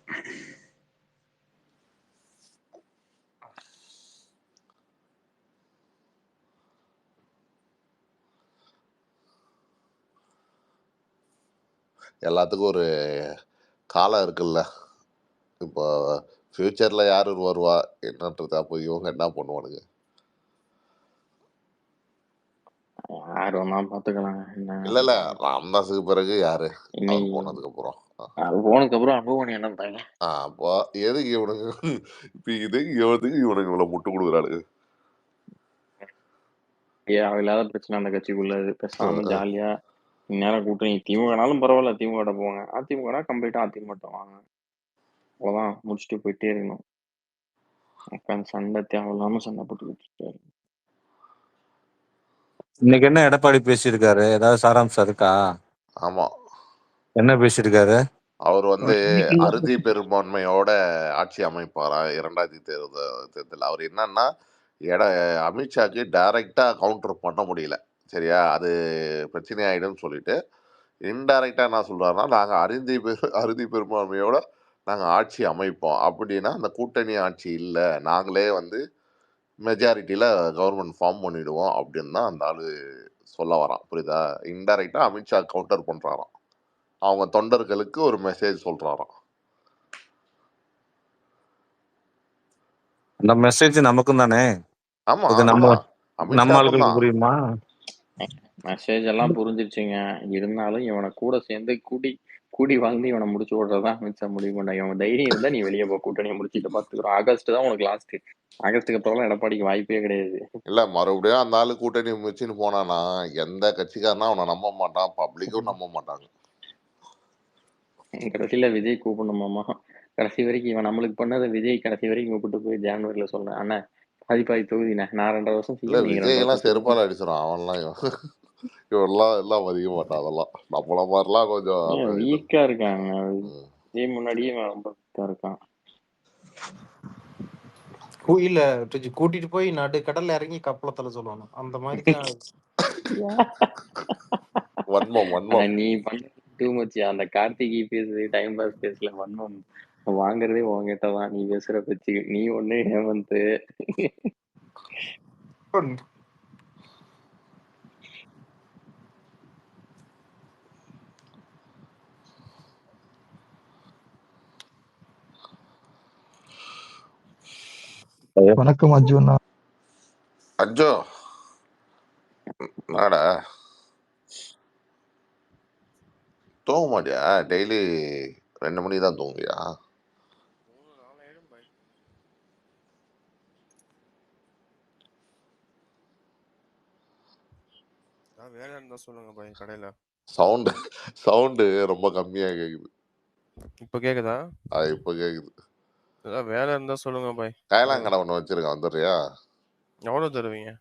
எல்லாத்துக்கும் ஒரு காலம் இருக்குல்ல. இப்போ ஃபியூச்சர்ல யாரு வருவா என்னன்றது அப்போ இவங்க என்ன பண்ணுவானுங்க? யார் வேணா பாத்துக்கலாம். இல்ல இல்ல ராமதாஸுக்கு பிறகு யாரு அவர் போனதுக்கு அப்புறம் அன்புமணி என்ன பண்ணாங்க? அப்போ எதுக்கு இவனுங்க இப்ப இதுக்கு இவனுக்கு இவ்வளவு முட்டு கொடுக்குறானுங்க? இல்லாத பிரச்சனை அந்த கட்சிக்குள்ள பேசாம ஜாலியா இந்நேரம் கூட்டணி திமுகனாலும் பரவாயில்ல, திமுக போவாங்க. அதிமுக கம்ப்ளீட்டா அதிமுக வாங்க, அவ்வளவுதான் முடிச்சுட்டு போயிட்டே இருக்கணும். உட்காந்து சண்டை தேவையில்லாம சண்டை போட்டுக்கிட்டு. இன்னைக்கு என்ன எடப்பாடி பேசியிருக்காரு? ஏதாவது சாராம்சம் இருக்கா? ஆமா, என்ன பேசியிருக்காரு? அவர் வந்து அறுதி பெரும்பான்மையோட ஆட்சி அமைப்பாரா 2000 தேர்தல். அவர் என்னன்னா அமித்ஷாக்கு டைரக்டா கவுண்டர் பண்ண முடியல. சரியா, அது பிரச்சனை ஆயிடும்னு சொல்லிட்டு இன்டைரக்டா என்ன சொல்றாருன்னா, நாங்க அறுதி பெரும்பான்மையோட நாங்க ஆட்சி அமைப்போம். அப்படின்னா அந்த கூட்டணி ஆட்சி இல்ல, நாங்களே வந்து மெஜாரிட்டியில கவர்மெண்ட் ஃபார்ம் பண்ணிடுவோம் அப்படின்னு தான் அந்த ஆளு சொல்ல வரான். புரியுதா? இன்டைரக்டா அமித்ஷா கவுண்டர் பண்றாராம். அவங்க தொண்டர்களுக்கு ஒரு மெசேஜ் சொல்றாராம். அந்த மெசேஜ் நமக்கும் தானே. ஆமா, இது நம்ம ஆளுகளுக்கு புரியுமா? மெசேஜ் எல்லாம் புரிஞ்சிருச்சுங்க. இருந்தாலும் இவனை கூட சேர்ந்து கூடி வாழ்ந்து இவனை முடிச்சு விடுறதான் அமித்ஷா முடிவு பண்ணாங்க. இவன் தைரியம் இருந்தா நீ வெளியே போ, கூட்டணியை முடிச்சுட்டு பாத்துக்கிறோம். ஆகஸ்ட் தான் உனக்கு லாஸ்ட். ஆகஸ்டுக்கு அப்புறம் எடப்பாடிக்கு வாய்ப்பே கிடையாது. இல்ல மறுபடியும் அந்த ஆளு கூட்டணி முயற்சின்னு போனானா எந்த கட்சிக்காரனா அவனை நம்ப மாட்டான், பப்ளிக்கும் நம்ப மாட்டாங்க. கடைசியில விஜய் கூப்பிடணுமாமா. கடைசி வரைக்கும் இவன் நம்மளுக்கு பண்ணதை விஜய் கடைசி வரைக்கும் கூப்பிட்டு போய் ஜான்வரியில சொல்றேன், அண்ணா பாதி தொகுதிண்ணே, நான் 2.5 வருஷம் இல்ல நீங்க விஜய் 2.5 எல்லாம் வருஷம் செருப்பால அடிச்சிடும். அவன்லாம் இவெல்லாம் எல்லாம் மதிக்க மாட்டான். அதெல்லாம் நம்மள மாதிரிலாம் கொஞ்சம் வீக்கா இருக்காங்க. விஜய் முன்னாடியே ரொம்ப வீக்கா இருக்கான். இல்ல கூட்டிட்டு போய் நடு கடல்ல இறங்கி கப்பலத்துல சொல்லணும். அந்த மாதிரி தான். நீ பண்ண டூ மச். அந்த கார்த்திகை பேசு டைம் பாஸ் பேசல வன்மம் வாங்குறதே உங்ககிட்டதான். நீ பேசுற பேச்சு நீ ஒண்ணு ஹேமந்த். வணக்கம் அர்ஜுனா. அஜோ நாடா தூங்க மாட்டியா? டெய்லி 2 மணிக்கு தான் தூங்குவியா? வேலை இருந்தா சொல்லுங்க பாய். கடையில சவுண்டு ரொம்ப கம்மியா கேக்குது. இப்ப கேக்குதா? இப்ப கேக்குது. வேலை இருந்தா சொல்லுங்க பாய். கைலாங்கடை ஒண்ணு வச்சிருக்கேன், வந்துடுறியா? எவ்வளவு தருவீங்க?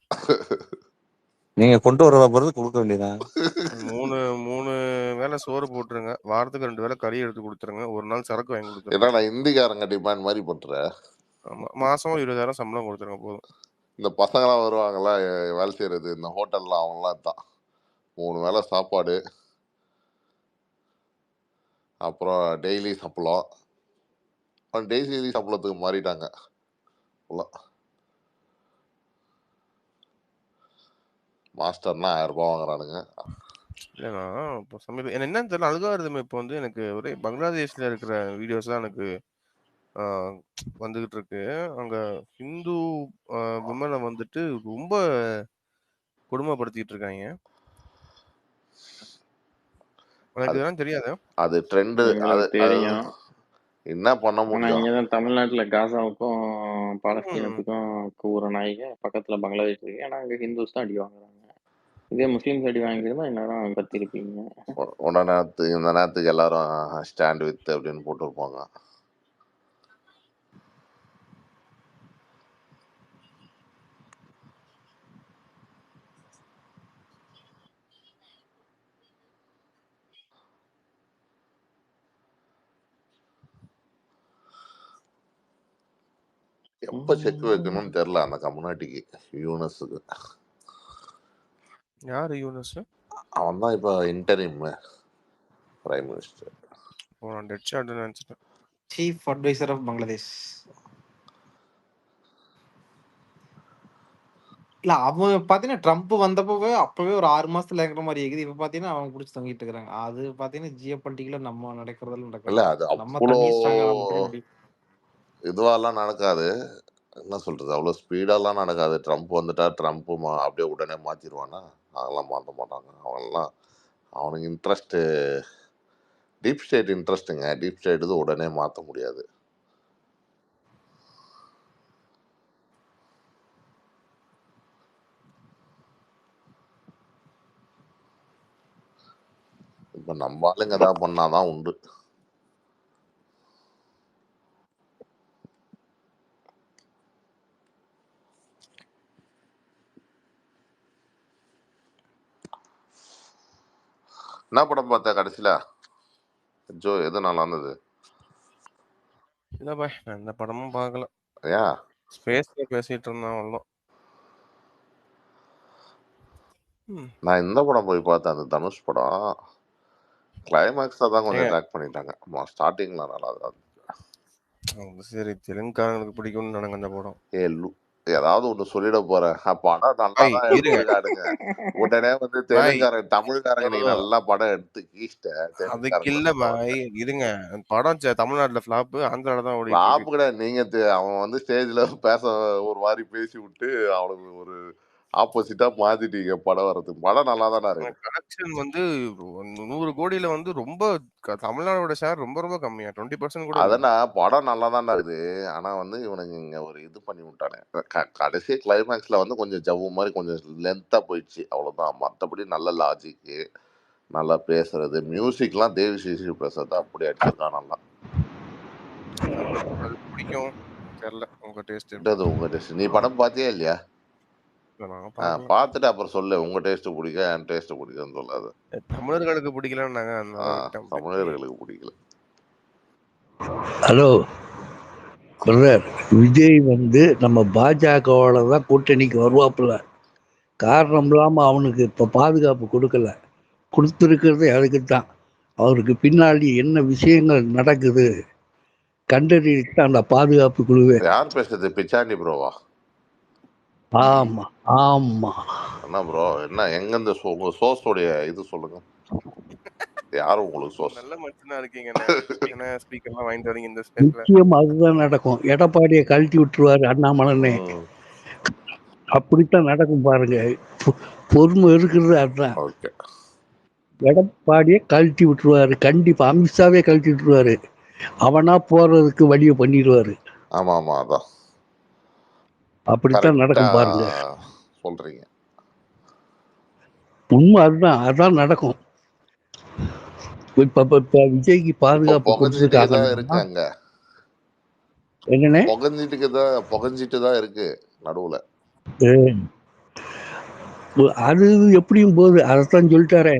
நீங்க கொண்டு வரதா போறது கொடுக்க வேண்டியதான். 3 வேளை சோறு போட்டுருங்க, வாரத்துக்கு 2 வேளை கறி எடுத்து கொடுத்துருங்க, ஒரு நாள் சரக்கு வாங்கி கொடுத்துருங்க. என்னடா இந்திக்காரங்க டிமாண்ட் மாதிரி பண்ற? ஆமா, மாசம் 20,000 சம்பளம் கொடுத்துருங்க போதும். இந்த பசங்களாம் வருவாங்களா வேலை செய்யறது இந்த ஹோட்டல்ல, அவங்களாம் தான் 3 வேளை சாப்பாடு, அப்புறம் டெய்லி சம்பளம். டெய்லி சம்பளத்துக்கு மாறிட்டாங்க. மாஸ்டர்னா 1000 ரூபாய் வாங்குறானுங்க. இல்லைண்ணா இப்போ என்ன என்னன்னு தெரியல அல்காரிதம் இப்போ வந்து எனக்கு ஒரே பங்களாதேஷ்ல இருக்கிற வீடியோஸ் தான் எனக்கு வந்துகிட்டு இருக்கு. அங்க ஹிந்து விமனை வந்துட்டு ரொம்ப கொடுமைப்படுத்திட்டு இருக்காங்க. எனக்கு இதெல்லாம் தெரியாது. அது ட்ரெண்ட். அது தெரியும். என்ன பண்ண முடியும்? இங்கதான் தமிழ்நாட்டுல காசாவுக்கும் பாலஸ்தீனத்துக்கும் கூற நாய்க்கு பக்கத்துல பங்களாதேஷ் இருக்கு. ஆனா அங்க ஹிந்துஸ் தான் அடி வாங்குறாங்க. இதே முஸ்லீம்ஸ் அடி வாங்கிருந்தா இந்நேரம் கத்திருப்பீங்க. இந்த நேரத்துக்கு எல்லாரும் ஸ்டாண்ட் வித் அப்படின்னு போட்டுருப்பாங்க. எப்ப செக் வைக்கணும்னு தெரியல அந்த கம்யூனிட்டிக்கு. யூனஸுக்கு. யாரு யூனஸ்? அவன் தான் இப்ப இன்டரிம் பிரைம் மினிஸ்டர். நான் டெட் ஷாட் நினைச்சிட்டேன். Chief advisor of Bangladesh. இல்ல அவன் பாத்தீங்கன்னா ட்ரம்ப் வந்தப்பவே அப்பவே ஒரு 6 மாசத்துல இருக்கிற மாதிரி இருக்குது. இப்ப பாத்தீங்கன்னா அவன் புடிச்சு தொங்கிட்டு இருக்காங்க. அது பாத்தீங்கன்னா ஜியோ பொலிட்டிக்கல நம்ம நடக்கிறதுல இல்ல நடக்காது. அது நம்ம அவ்வளோ தண்ணி ஸ்ட்ராங்கா இதுவாலாம் நடக்காது. என்ன சொல்றது, அவ்வளோ ஸ்பீடாலாம் நடக்காது. ட்ரம்ப் வந்துட்டா ட்ரம்ப் அப்படியே உடனே மாத்திடுவானா? அதெல்லாம் மாற்ற மாட்டாங்க. அவங்கெல்லாம் அவனுக்கு இன்ட்ரெஸ்ட் டீப் ஸ்டேட் இன்ட்ரெஸ்ட்டுங்க. டீப் ஸ்டேட் இது உடனே மாற்ற முடியாது. இப்ப நம்ம ஆளுங்க தான் பண்ணாதான் உண்டு. என்ன படம் பார்த்த கடைசியில ஜோ? எது நல்லா இருந்தது? இல்ல பாய், நான் எந்த படமும் பார்க்கல. ஏன்? ஸ்பேஸ்ல பேசிட்டு இருந்தான் அவ்வளோதான். நான் இந்த படம் போய் பார்த்தேன், அந்த தனுஷ் படம். கிளைமேக்ஸ்ல தான் கொஞ்சம் ட்ராக் பண்ணிட்டாங்க. ஸ்டார்டிங்ல நல்லா தான். சரி, தெலுங்குக்காரங்களுக்கு பிடிக்கும்னு நினைங்க அந்த படம். ஏதாவது ஒண்ணு சொல்லிட போறேன். படம் நல்லா தான் எடுத்துருக்கானுங்க. உடனே வந்து தெலுங்குக்காரன் தமிழ்காரங்க நீங்க நல்லா படம் எடுத்து கீஷ்ட. அதுக்கு இல்ல பாய், இருங்க. படம் தமிழ்நாட்டுல ஃபிளாப், ஆந்திரால தான் ஓடி. ஃபிளாப் கூட நீங்க அவன் வந்து ஸ்டேஜ்ல பேச ஒரு மாதிரி பேசி விட்டு அவனுக்கு ஒரு ஆப்போசிட்டா மாத்திட்டீங்க படம் வரதுக்கு. படம் நல்லா தானே இருக்கு. கலெக்ஷன் வந்து 100 கோடியில வந்து ரொம்ப தமிழ்நாடோட ஷேர் ரொம்ப ரொம்ப கம்மியா, 20% கூட. அதனா படம் நல்லா தானே இருக்குது. ஆனா வந்து இவனுங்க இங்க ஒரு இது பண்ணி விட்டானே. கடைசி கிளைமேக்ஸ்ல வந்து கொஞ்சம் ஜவ்வு மாதிரி கொஞ்சம் லென்த்தா போயிடுச்சு, அவ்வளவுதான். மற்றபடி நல்ல லாஜிக்கு, நல்லா பேசுறது, மியூசிக்லாம் தேவி ஸ்ரீ பிரசாத் அப்படி அடிச்சிருக்கான் நல்லா. அது பிடிக்கும் தெரியல. உங்க டேஸ்ட். உங்க டேஸ்ட். நீ படம் பார்த்தியா இல்லையா? பார்த்துட்டு அப்புறம் சொல்லு உங்க டேஸ்ட் பிடிக்க, என் டேஸ்ட் பிடிக்குன்னு சொல்லாது. தமிழர்களுக்கு பிடிக்கலன்னு தமிழர்களுக்கு பிடிக்கல. ஹலோ பிரதர், விஜய் வந்து நம்ம பாஜகவோட தான் கூட்டணிக்கு வருவாப்புல. காரணம் இல்லாம அவனுக்கு இப்ப பாதுகாப்பு கொடுக்கல. கொடுத்துருக்கிறது அதுக்கு தான். அவருக்கு பின்னாடி என்ன விஷயங்கள் நடக்குது கண்டறிட்டு அந்த பாதுகாப்பு குழுவே. யார் பேசுறது? பிச்சாண்டி ப்ரோவா? ஆமா ஆமா. என்ன ப்ரோ, என்ன எங்க இந்த உங்க சோர்ஸோடைய இது சொல்லுங்க. யாரும் உங்களுக்கு சோர்ஸ்? நல்ல மனுஷனா இருக்கீங்க. என்ன ஸ்பீக்கர்லாம் வாங்கிட்டு வரீங்க இந்த ஸ்பேஸ்ல? நிச்சயம் அதுதான் நடக்கும். எடப்பாடியை கழட்டி விட்டுருவாரு அண்ணாமலனே. அப்படித்தான் நடக்கும் பாருங்க. பொறுமை இருக்கிறது அதுதான். எடப்பாடியை கழட்டி விட்டுருவாரு கண்டிப்பா. அமித்ஷாவே கழட்டி விட்டுருவாரு. அவனா போறதுக்கு வழியை பண்ணிடுவாரு. ஆமா ஆமா, அதான் அப்படித்தான் நடக்கும் பாருங்க. சொல்றீங்க. உண்மை அதுதான். அதான் நடக்கும். இப்ப விஜய்க்கு பாதுகாப்பு கொடுத்துருக்காங்க. என்னன்னு புகஞ்சிட்டு தான் இருக்கு நடுவுல. அது எப்படியும் போகுது. அதைத்தான் சொல்லிட்டாரே.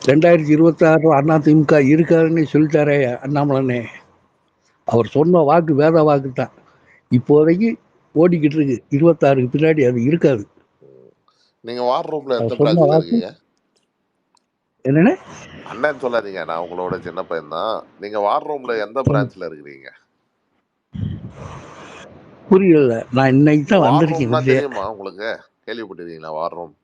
2026 அதிமுக இருக்காருன்னு சொல்லிட்டாரே அண்ணாமலனே. அவர் சொன்ன வாக்கு வேத வாக்கு தான். இப்போதைக்கு ஓடிக்கிட்டு இருக்கு. 26க்கு பின்னாடி அது இருக்காது. நீங்க வார் ரூம்ல எந்த பிரான்ச்ல இருக்கீங்க? என்னன்னு அண்ணன் சொல்லாதீங்க, நான் உங்களோட சின்ன பையன் தான். நீங்க வார் ரூம்ல எந்த பிரான்ச்ல இருக்கிறீங்க? புரியல. நான் இன்னைக்கு தான் வந்திருக்கேன். தெரியுமா உங்களுக்கு? கேள்விப்பட்டிருக்கீங்களா வார் ரூம்?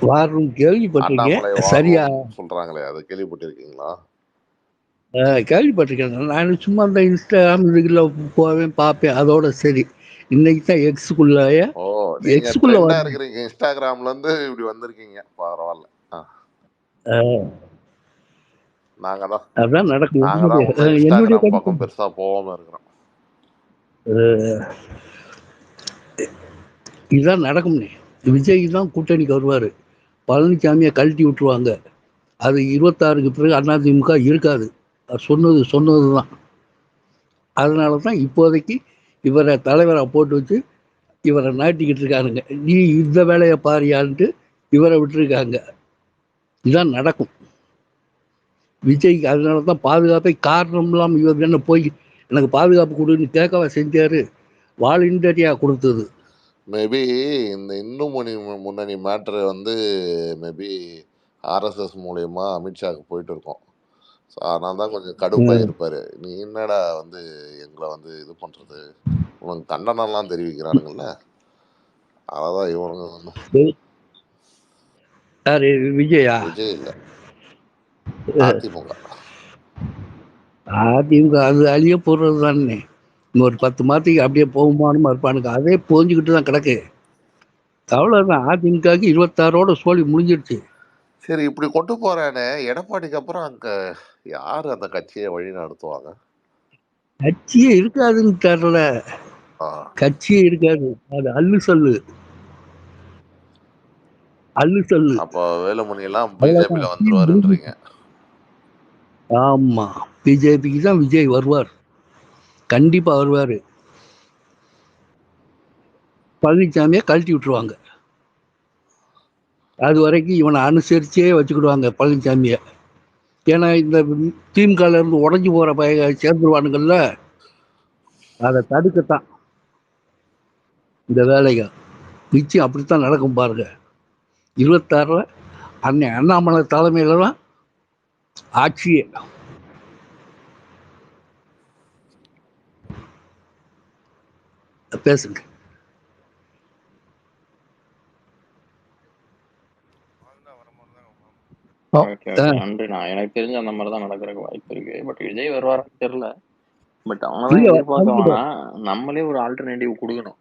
வார் ரூம் கேள்விப்பட்டிருக்கேன். அண்ணாமலை வார் சரியா ரூம் சொல்றாங்களே, அது கேள்விப்பட்டிருக்கீங்களா? கேள்விப்பட்டிருக்கேன். நான் சும்மா இந்த இன்ஸ்டாகிராம் இதுக்குள்ள போவேன் பார்ப்பேன், அதோட சரி. இன்னைக்கு தான் எக்ஸுக்குள்ளேயே ஓ, நீங்க எக்ஸுக்குள்ள ட்ரெண்டா வந்து இருக்கிறீங்க, இன்ஸ்டாகிராம்ல இருந்து இப்படி வந்திருக்கீங்க, பரவாயில்ல. நாங்க தான் அதான் நடக்கும். நாங்க தான் உங்க என்னுடைய இன்ஸ்டாகிராம் கருத்து பக்கம் பெருசா போகாம இருக்கிறோம். இதுதான் நடக்கும்னே. விஜய் தான் கூட்டணிக்கு வருவார், பழனிசாமியை கழட்டி விட்டுருவாங்க. அது 26க்கு பிறகு அதிமுக இருக்காது. சொன்னது தான். அதனால தான் இப்போதைக்கு இவரை தலைவராக போட்டு வச்சு இவரை நாட்டிக்கிட்டு இருக்கானுங்க. நீ இந்த வேலையை பாரியான்ட்டு இவரை விட்டுருக்காங்க. இதுதான் நடக்கும் விஜய்க்கு. அதனால தான் பாதுகாப்பை காரணம் இல்லாமல் இவர் என்ன போய் எனக்கு பாதுகாப்பு கொடுன்னு கேட்கவா செஞ்சாரு? வாலண்டரியாக கொடுத்தது. மேபி இந்த இந்து முன்னணி மேட்ரு வந்து மேபி ஆர்எஸ்எஸ் மூலயமா அமித்ஷாவுக்கு போயிட்டு இருக்கோம். ஸோ அதனால தான் கொஞ்சம் கடுப்பாக இருப்பார். நீ என்னடா வந்து எங்களை வந்து இது பண்ணுறது, உனக்கு கண்டனம்லாம் தெரிவிக்கிறானுங்கல்ல, அதான் இவனுங்க வந்து விஜயா விஜய் இல்லை, அதிமுக. அதிமுக அது அழிய போடுறது தானே. இன்னொரு 10 மாதத்துக்கு அப்படியே போகுமானுமா இருப்பானுங்க. அதே போஞ்சுக்கிட்டு தான் கிடக்கு. அவ்வளோதான். அதிமுகவுக்கு 26ஓட சோழி முடிஞ்சிருச்சு. சரி, இப்படி கொண்டு போறானே எடப்பாடிக்கு அப்புறம் அங்க யாரு அந்த கட்சியை வழி நடத்துவாங்க? கட்சியே இருக்காதுன்னு தெரியல. கட்சியே இருக்காது. அது அல்லு சொல்லு. அப்ப வேலுமணி எல்லாம் பிஜேபியில வந்துருவாருன்றீங்க? ஆமா, பிஜேபிக்கு தான் விஜய் வருவார், கண்டிப்பா வருவாரு. பழனிசாமியை கழட்டி விட்டுருவாங்க. அது வரைக்கும் இவனை அனுசரிச்சே வச்சுக்கிடுவாங்க பழனிசாமியை. ஏன்னா இந்த திமுக இருந்து உடஞ்சி போற பய சேர்ந்துருவானுங்கள்ல, அதை தடுக்கத்தான் இந்த வேலைகள். நிச்சயம் அப்படித்தான் நடக்கும் பாருங்க. 26 அண்ணாமலை தலைமையில தான் ஆட்சியே. பேசுங்க. நன்றி. நான் எனக்கு தெரிஞ்ச அந்த மாதிரி தான் நடக்கிறதுக்கு வாய்ப்பு இருக்கு. பட் விஜய் வருவாரான்னு தெரியல. பட் அவனதான் எதிர்பார்க்க வேணாம், நம்மளே ஒரு ஆல்டர்னேட்டிவ் கொடுக்கணும்.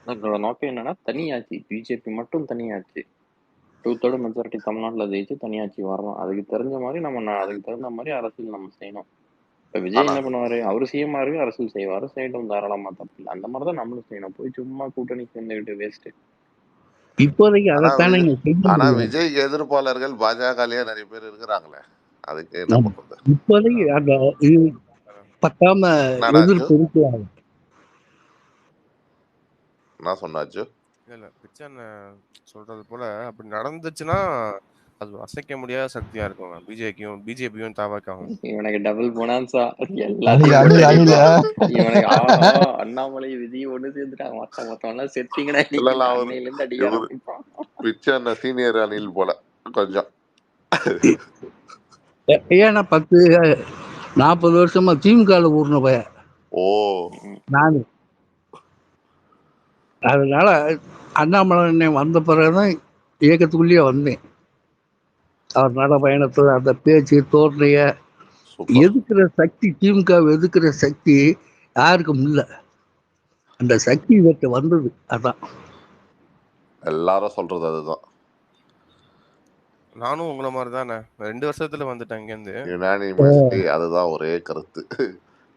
எங்களோட நோக்கம் என்னன்னா தனியாட்சி, பிஜேபி மட்டும் தனியாட்சி, 2/3 மெஜாரிட்டி தமிழ்நாட்டில் ஜெயிச்சு தனியாட்சி வரணும். அதுக்கு தெரிஞ்ச மாதிரி அதுக்கு தகுந்த மாதிரி அரசியல் நம்ம செய்யணும். இப்ப விஜய் என்ன பண்ணுவாரு, அவரு சிஎம் இருக்கு, அரசியல் செய்வாரு, செய்யட்டும், தாராளமா தப்பு இல்லை. அந்த மாதிரிதான் நம்மளும் செய்யணும். போய் சும்மா கூட்டணி சேர்ந்துக்கிட்டு வேஸ்ட். இப்போதைக்கு ஆனா விஜய் எதிர்ப்பாளர்கள் பாஜகலயே நிறைய பேர் இருக்கிறாங்களே, அதுக்கு என்ன பண்றது? இப்போதைக்கு அந்த பத்தாம எதிர்ப்பு இருக்கிறாங்க. என்ன சொன்னாச்சு? இல்ல பிச்சன் சொல்றது போல அப்படி நடந்துச்சுன்னா அது அசைக்க முடியாத சக்தியா இருக்கும் பிஜேபியும் தாவாக்காவும். இவனுக்கு டபுள் போனான்ஸா எல்லாத்தையும் இவனுக்கு அண்ணாமலை விதி ஒண்ணு சேர்ந்துட்டாங்க. மொத்தம் எல்லாம் செட்டிங்கடா. இருந்து அடிக்க ஆரம்பிப்பான். பிச்சன் சீனியர் அணில் போல கொஞ்சம். ஏன்னா 10-40 வருஷமா திமுக ஊர்ன பய. நானு அதனால அண்ணாமலை வந்த பிறகுதான் இயக்கத்துக்குள்ளேயே வந்தேன். அவர் நட பயணத்தை, அந்த பேச்சு தோற்றைய எதுக்குற சக்தி, திமுக எதுக்குற சக்தி யாருக்கும் இல்லை. அந்த சக்தி இவற்றை வந்தது. அதான் எல்லாரும் சொல்றது. அதுதான் நானும் உங்களை மாதிரி தானே 2 வருஷத்துல வந்துட்டேன் இங்கேருந்து. யுனானிமஸிட்டி, அதுதான் ஒரே கருத்து.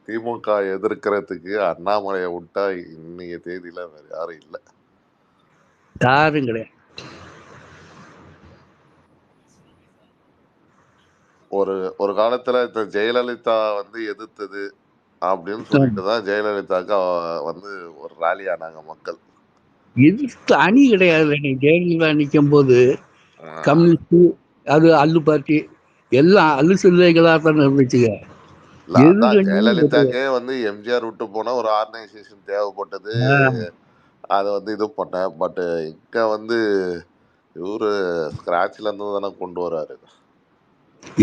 திமுக எதிர்க்கிறதுக்கு அண்ணாமலையை விட்டா இன்னைய தேதியில வேற யாரும் இல்லை, யாரும் கிடையாது. ஒரு காலத்துல இந்த ஜெயலலிதா வந்து எதிர்த்தது அப்படின்னு சொல்லிட்டு தான் ஜெயலலிதாக்கு வந்து ஒரு ரேலி ஆனாங்க மக்கள். எதிர்த்து அணி கிடையாது. ஜெயலலிதா நிற்கும் போது கம்யூனிஸ்ட், அது அல்லு பார்ட்டி எல்லாம் அல்லு சில்லைகளா தான் இருந்துச்சுங்க. ஜெயலலிதாக்கே வந்து எம்ஜிஆர் விட்டு போன ஒரு ஆர்கனைசேஷன் தேவைப்பட்டது, அதை வந்து இது பண்ணேன். பட் இங்க வந்து இவரு ஸ்கிராச்ல இருந்து தானே கொண்டு வராரு.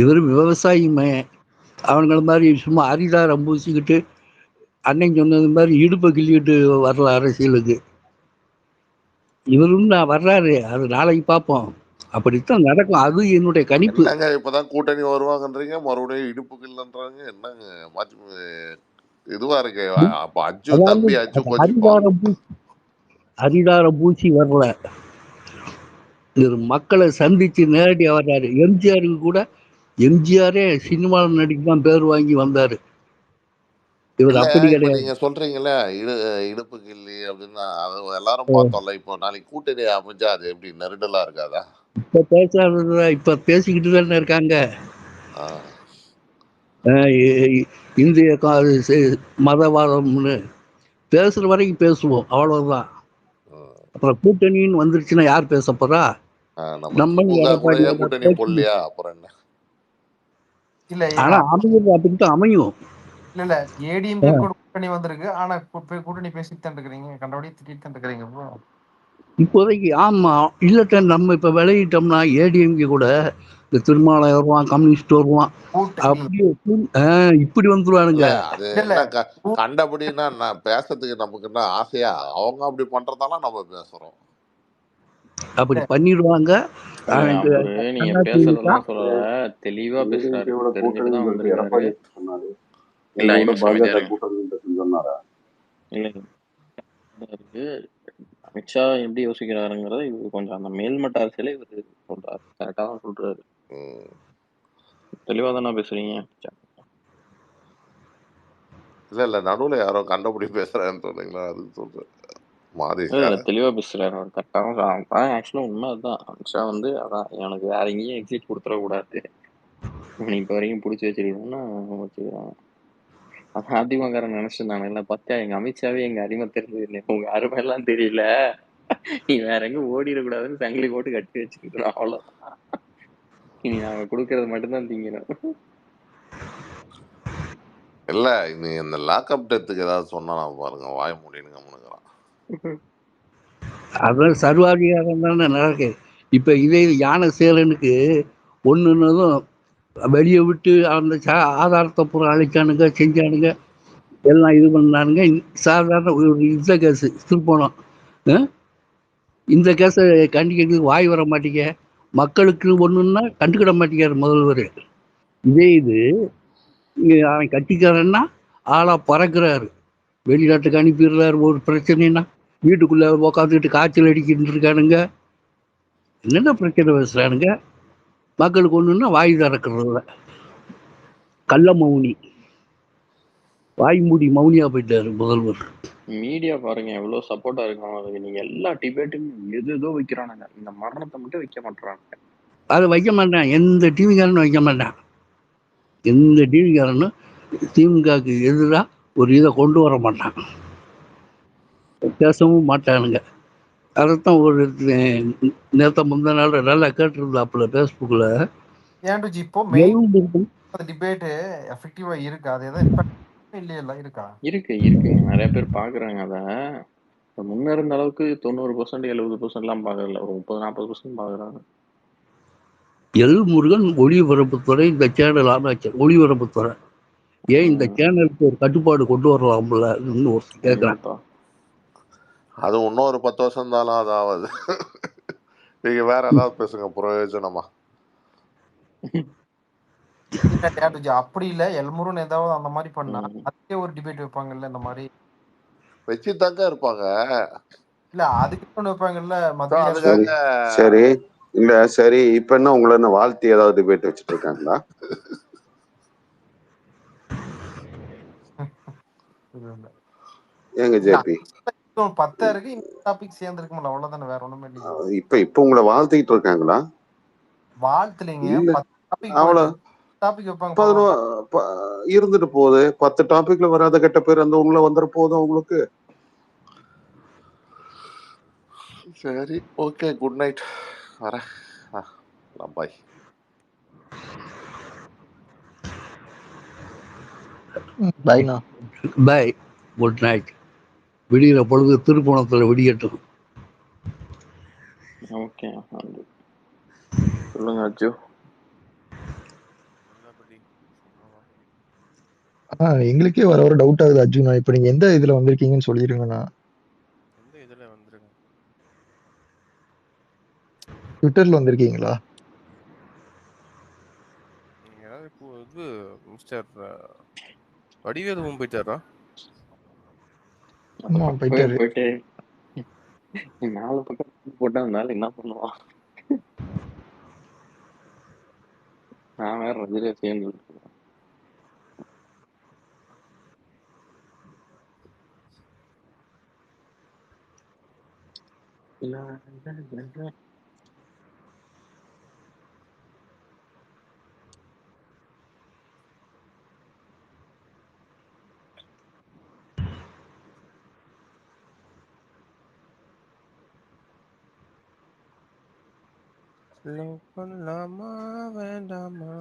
இவர் விவசாயிமே, அவங்கள மாதிரி சும்மா அரிதாரம் பூசிக்கிட்டு அன்னைக்கு சொன்னது மாதிரி இடுப்பை கிள்ளிக்கிட்டு வரல அரசியலுக்கு. இவரும் வர்றாரு, அது நாளைக்கு பார்ப்போம். அப்படித்தான் நடக்கும். அது என்னுடைய கணிப்பு. என்னங்க இப்பதான் கூட்டணி வருவாங்கன்றீங்க, மறுபடியும் இடுப்புக்கு இல்லைன்றாங்க. என்னங்க மாற்றி இதுவா இருக்கு. அப்ப அஜு அதாவது தம்பி அஜு கோச்சிப்பான். அரிதாரம் பூச்சி வரல. இது மக்களை சந்திச்சு நேரடியா வர்றாரு. எம்ஜிஆருக்கு கூட எம்ஜிஆரே சினிமாவில் நடிக்க தான் பேர் வாங்கி வந்தாரு. இவர் இல்ல அப்படி இப்ப கிடையாது. நீங்க சொல்றீங்கல்ல இடுப்பு கிள்ளி அப்படின்னா அது எல்லாரும் பார்த்தோம்ல. இப்போ நாளைக்கு கூட்டணி அமைஞ்சா அது எப்படி நெருடலா இருக்காதா? இப்ப பேசாத இப்ப பேசிக்கிட்டு தானே இருக்காங்க. இந்திய மதவாதம்னு பேசுற வரைக்கும் பேசுவோம், அவ்வளவுதான். அப்புறம் கூட்டணின்னு வந்துருச்சுன்னா யார் பேச போறா? நம்ம எடப்பாடி கூட்டணி போடலையா அப்புறம் என்ன? இல்ல ஆனா அமையும் அப்படின்ட்டு அமையும். இல்ல ஏடிஎம்கே கூட்டணி வந்திருக்கு. ஆனா கூட்டணி பேசிட்டு தான் இருக்கிறீங்க, கண்டபடி திட்டிட்டு தான் இருக்கிறீங்க ப்ரோ. இப்போதைக்கு ஆமா இல்லட்ட நம்ம இப்ப விளையிட்டோம்னா ஏடிஎம்கே கூட இந்த திருமாவளவன் வருவான், கம்யூனிஸ்ட் வருவான், அப்படியே இப்படி வந்துருவானுங்க. அது என்ன கண்டபடினா நான் பேசுறதுக்கு நமக்கு என்ன ஆசையா? அவங்க அப்படி பண்றதால நம்ம பேசுறோம். அப்படி பண்ணிடுவாங்க. நீங்க பேசுறதெல்லாம் சொல்லல, தெளிவா பேசுறாரு. தெரிஞ்சுட்டுதான் வந்திருக்காரு. இல்ல அமித்ஷா எப்படி யோசிக்கிறாருங்கிறத இவரு கொஞ்சம் அந்த மேல்மட்ட அரசியல இவரு சொல்றாரு. கரெக்டா தான் சொல்றாரு. தெளிவா தானே பேசுறீங்க. இல்ல நடுவுல யாரோ கண்டபடி பேசுறான்னு சொல்றீங்களா? அதுக்கு சொல்றேன். தெளிவா பேசுறாரு அவர். கரெக்டாக ஆக்சுவலா உண்மை அதுதான். அமித்ஷா வந்து அதான் எனக்கு வேற எங்கேயும் எக்ஸிட் கொடுத்துடக்கூடாது, நீ இப்ப வரைக்கும் பிடிச்சி வச்சிருக்கீங்கன்னா வச்சுக்கிறாங்க. அதிமுககாரன் நினைச்சிருந்தாங்க இல்ல பத்தியா எங்க அமித்ஷாவே எங்க அருமை தெரிஞ்சது இல்லை, உங்க அருமை எல்லாம் தெரியல, நீ வேற எங்க ஓடிடக்கூடாதுன்னு சங்கிலி போட்டு கட்டி வச்சுக்கிட்டோம், அவ்வளவுதான். இனி நாங்க கொடுக்கறது மட்டும்தான் திங்கணும். இல்ல நீ இந்த லாக்அப் டெத்துக்கு ஏதாவது சொன்னா பாருங்க, வாய மூடின்னு கம்முனுக்குறான். அதான் சர்வாதிகாரம் தானே நடக்கு. இப்ப இதே யானை சேலனுக்கு ஒண்ணுன்னதும் வெளியே விட்டு அந்த ஆதாரத்தை பூரா அழிச்சானுங்க, செஞ்சானுங்க, எல்லாம் இது பண்ணானுங்க. சாதாரண ஒரு இந்த கேஸ் திருப்பணம், இந்த கேஸை கண்டிக்கிறதுக்கு வாய் வர மாட்டேங்க. மக்களுக்கு ஒண்ணுன்னா கண்டுக்கிட மாட்டேங்காரு முதல்வர். இதே இது அவன் கட்டிக்காரன்னா ஆளா பறக்குறாரு, வெளிநாட்டுக்கு அனுப்பிடுறாரு. ஒரு பிரச்சனைனா வீட்டுக்குள்ள உக்காந்துக்கிட்டு காய்ச்சல் அடிக்கிட்டு இருக்கானுங்க. என்னென்ன பிரச்சனை பேசுறானுங்க? மக்களுக்கு ஒண்ணுன்னா வாய் திறக்கிறதில்ல. கள்ள மௌனி, வாய் மூடி மௌனியா போயிட்டாரு முதல்வர். மீடியா பாருங்க எவ்வளவு சப்போர்ட்டா இருக்காங்க அதுக்கு. நீங்க எல்லா டிபேட்டும் எதோ வைக்கிறானுங்க, இந்த மரணத்தை மட்டும் வைக்க மாட்டாங்க. அதை வைக்க மாட்டான், எந்த டிவிக்காரனும் வைக்க மாட்டான். எந்த டிவிக்காரனும் திமுகவுக்கு எதிராக ஒரு இதை கொண்டு வர மாட்டான், பேசவும் மாட்டானுங்க. அதைத்தான் ஒரு நேற்று முந்தின நாள் நல்லா கேட்டுருந்தாப்புல பேஸ்புக்ல. இப்போ மெயின் டிபேட் எஃபெக்டிவா இருக்கு, அது எதாவது இல்லையா? இருக்கா? இருக்கு நிறைய பேர் பாக்குறாங்க. அத முன்ன இருந்த அளவுக்கு 90% 70% எல்லாம் பாக்குறல, ஒரு 30-40% பாக்குறாங்க. எல் முருகன் ஒளிபரப்புத்துறை இந்த சேனல் அமைச்சர் ஒளிபரப்புத்துறை, ஏன் இந்த சேனலுக்கு ஒரு கட்டுப்பாடு கொண்டு வரலாம்ல கேட்கிறேன். அது இன்னொரு 10 வருஷம் தானே அது ஆகுது. நீங்க வேற ஏதாவது பேசுங்க பிரயோஜனமா. அப்படி இல்ல, எல்முருகன் ஏதாவது அந்த மாதிரி பண்ணா அதுக்கே ஒரு டிபேட் வைப்பாங்கல்ல, இந்த மாதிரி வச்சுதாங்க இருப்பாங்க. இல்ல அதுக்கு வைப்பாங்கல்ல மத்தியில. சரி இல்ல சரி, இப்ப என்ன உங்களை என்ன வாழ்த்தி ஏதாவது டிபேட் வச்சுட்டு இருக்காங்களா? ஏங்க ஜேபி 10 இருக்கு, டாபிக் சேர்ந்து இருக்கும்ல, அவ்வளவுதானே, வேற ஒண்ணுமே இல்லையா? இப்ப உங்களை வாழ்த்திட்டு இருக்காங்களா? வாழ்த்துலீங்க, 10 அவ்வளவு டாபிக் வைப்பாங்க, இருந்துட்டு போகுது. 10 டாபிக்ல வராத கெட்ட பேர் அந்த உள்ள வந்துட போதும் உங்களுக்கு. சரி ஓகே, குட் நைட், வரேன், பாய். பாய்ண்ணா. பாய், குட் நைட். விடிகிற பொழுது திருப்பணத்துல விடியட்டும். ஓகே சொல்லுங்க அஜு. எங்களுக்கே வர ஒரு டவுட் ஆகுது அர்ஜுனா. இப்ப நீங்க எந்த இதுல வந்திருக்கீங்கன்னு சொல்லிருங்கண்ணா. எந்த இதுல வந்திருக்கேன்? ட்விட்டர்ல வந்திருக்கீங்களா? யாராவது இப்போ இது மிஸ்டர் வடிவேலு போயிட்டாரா? ஆமா போயிட்டாரு. போயிட்டு 4 பக்கம் போட்டா இருந்தாலும் என்ன பண்ணுவான்? நான் வேற ரஜினியை சேர்ந்து லவ் பண்ணலாமா வேண்டாமா?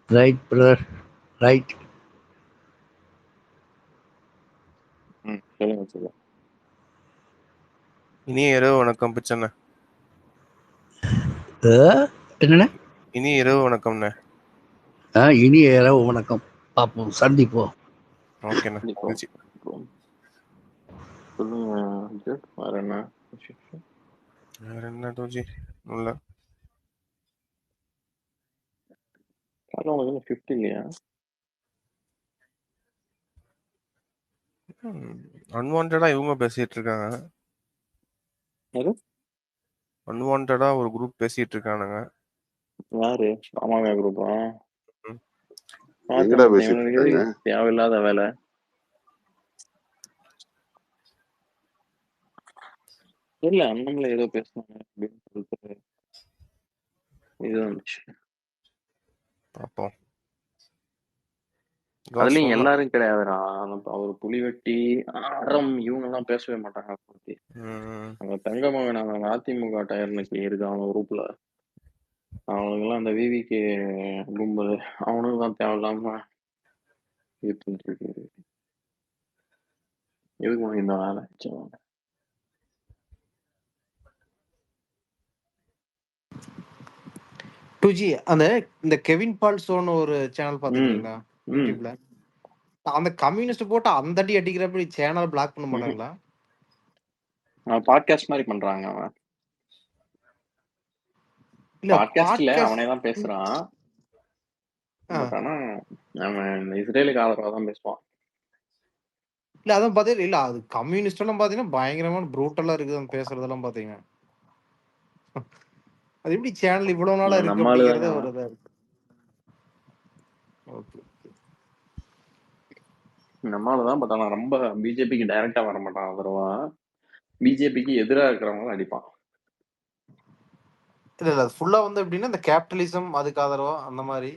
Right brother, right. சொல்லுங்க சொல்லுங்க. இனிய இரவு வணக்கம் பிச்சண்ண. என்னண்ணே? இனிய இரவு வணக்கம்ண்ணே. இனிய இரவு வணக்கம். பார்ப்போம், சந்திப்போம். ஓகேண்ணா. சொல்லுங்க. வேற என்ன வேற என்ன தோஜி? இல்ல உனக்கு 50 இல்லையா? அன்வான்டா இவங்க பேசிட்டு இருக்காங்க. அன்வான்டா ஒரு குரூப் பேசிட்டு இருக்கானுங்க. யாரு? ராமாங்க குரூப்பா? எங்கடா பேசிட்டு இருக்காங்க? தேவையில்லாத வேலை. இல்ல அண்ணங்கள ஏதோ பேசுனாங்க அப்படின்னு சொல்லிட்டு இது வந்துச்சு. பாப்போம். அதுலயும் எல்லாரும் கிடையாதுடா. அவர் புலிவெட்டி ஆரம் இவங்க எல்லாம் பேசவே மாட்டாங்க. அங்க தங்கமகன் அவன் அதிமுக டயர்னுக்கு இருக்கான் குரூப்ல. அவனுக்கு எல்லாம் அந்த விவிக்கு கும்பல் அவனுக்கு தான் தேவையில்லாம எதுக்கு இந்த வேலை? டூஜி அந்த இந்த கெவின் பால்சோன்னு ஒரு சேனல் பாத்துக்கிறீங்களா யூடியூப்ல? அந்த கம்யூனிஸ்ட் போட்டு அந்த அடி அடிக்கிறப்ப சேனல் பிளாக் பண்ண மாட்டாங்களா? பாட்காஸ்ட் மாதிரி பண்றாங்க. அவன் பாட்காஸ்ட்ல அவனே தான் பேசுறான். பட் ஆனா அவன் இஸ்ரேலுக்கு ஆதரவா தான் பேசுவான். இல்ல அதான் பாத்தீங்க இல்ல அது கம்யூனிஸ்ட் எல்லாம் பாத்தீங்கன்னா பயங்கரமான ப்ரூட்டலா இருக்குது அந்த பேசுறதெல்லாம் பாத்தீங்க. அது எப்படி சேனல் இவ்வளவு நாளா இருக்கு அப்படிங்கறத ஒரு இதா இருக்கு. ஓகே நம்மளாலதான். பட் ஆனா ரொம்ப பிஜேபிக்கு டைரக்டா வர மாட்டான். ஆதரவா பிஜேபிக்கு எதிராக இருக்கிறவங்க அடிப்பான். இல்ல இல்ல ஃபுல்லா வந்து எப்படின்னா இந்த கேபிட்டலிசம் அதுக்கு ஆதரவா அந்த மாதிரி.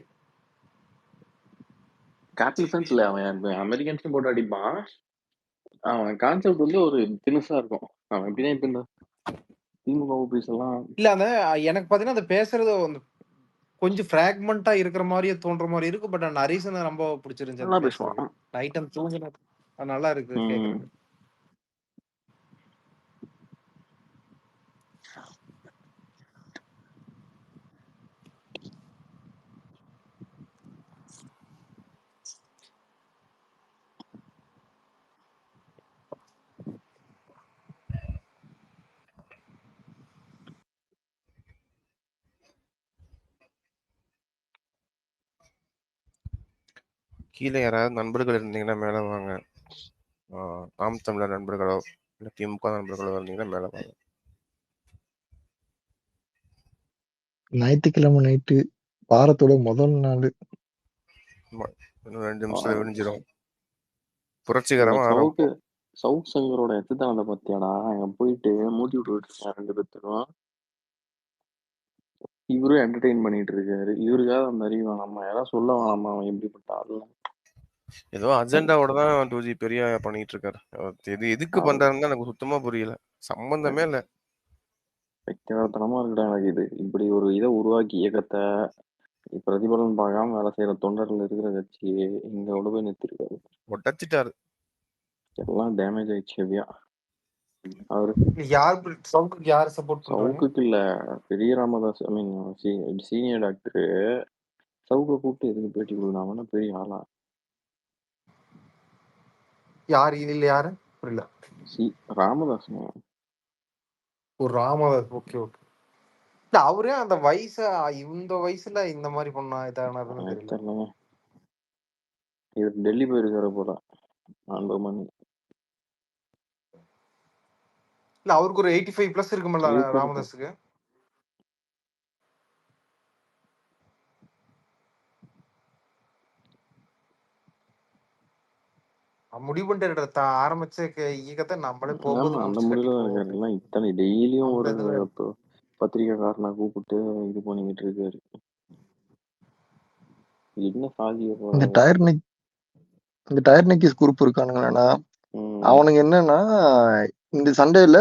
கேபிட்டலிசம்ஸ் இல்ல, அவன் அமெரிக்கன்ஸ் போட்டு அடிப்பான். அவன் கான்செப்ட் வந்து ஒரு தினுசா இருக்கும். அவன் எப்படின்னா இப்ப இந்த திமுக ஓபிஎஸ் எல்லாம் இல்ல அந்த எனக்கு பாத்தீங்கன்னா அந்த பேசுறது கொஞ்சம் ஃபிராக்மெண்டா இருக்கிற மாதிரியே தோன்ற மாதிரி இருக்கு. பட் அந்த ஹரிசனை ரொம்ப பிடிச்சிருந்துச்சு அந்த பேசுறது. நைட் டைம் தூங்குன நல்லா இருக்கு கேக்குறது. கீழே யாராவது நண்பர்கள் இருந்தீங்கன்னா மேல வாங்க. நாம் தமிழர் நண்பர்களோ இல்லை திமுக நண்பர்களோ இருந்தீங்கன்னா மேல வாங்க. ஞாயிற்றுக்கிழமை நைட்டு வாரத்தோட முதல் நாள். இன்னும் 2 நிமிஷத்துல விடிஞ்சிடும். புரட்சிகரமா ஆரம்பம். சவுத் சங்கரோட எத்தனை பத்தியாடா அங்க போயிட்டு மூட்டி விட்டு 2 பேர்த்துக்கும் இவரும் என்டர்டெயின் பண்ணிட்டு இருக்காரு. இவருக்காக அந்த அறிவு வேணாமா? யாராவது சொல்ல வேணாமா அவன் எப்படிப்பட்ட ஆளு? ஏதோ அஜெண்டாவோட தான் 2G பெரிய பண்ணிட்டு இருக்காரு. எதுக்கு பண்றாருன்னு எனக்கு சுத்தமா புரியல. சம்பந்தமே இல்ல. வைக்கிறத்தனமா இருக்குடா எனக்கு இது. இப்படி ஒரு இதை உருவாக்கி இயக்கத்தை பிரதிபலன் பார்க்காம வேலை செய்யற தொண்டர்கள் இருக்கிற கட்சியே இங்க கொண்டு போய் நிறுத்திருக்காரு. ஒட்டச்சிட்டாரு. எல்லாம் டேமேஜ் ஆயிடுச்சு ஹெவியா. அவரு சவுக்குக்கு யாரு சப்போர்ட் பண்றாங்க? சவுக்குக்கு இல்ல, பெரிய ராமதாஸ், ஐ மீன் சீனியர் டாக்டர் சவுக்க கூப்பிட்டு எதுக்கு பேட்டி கொடுக்கலாம்னா பெரிய ஆளா? யாரு இல்ல யாரு புரியல. ராமதாஸ். ஒரு ராமதாஸ். Okay okay. இல்ல அவரே அந்த வயசு இந்த வயசுல இந்த மாதிரி பண்ணா இதானதுன்னு தெரியல. இவர் டெல்லி போயிருக்காரு போல அன்புமணி. இல்ல அவருக்கு ஒரு 85 பிளஸ் இருக்குமல்ல ராமதாஸுக்கு. முடிவு பண்ணிட்டு ஆரம்பிச்ச இயக்கத்தை நம்மளே போகும்போது அந்த முடிவுல தான் இருக்காரு. இத்தனை டெய்லியும் ஒரு பத்திரிகைக்காரனை கூப்பிட்டு இது பண்ணிக்கிட்டு இருக்காரு. என்ன சாதிய இந்த டயர் நெக்கிஸ் குரூப் இருக்கானுங்களா, அவனுங்க என்னன்னா இந்த சண்டையில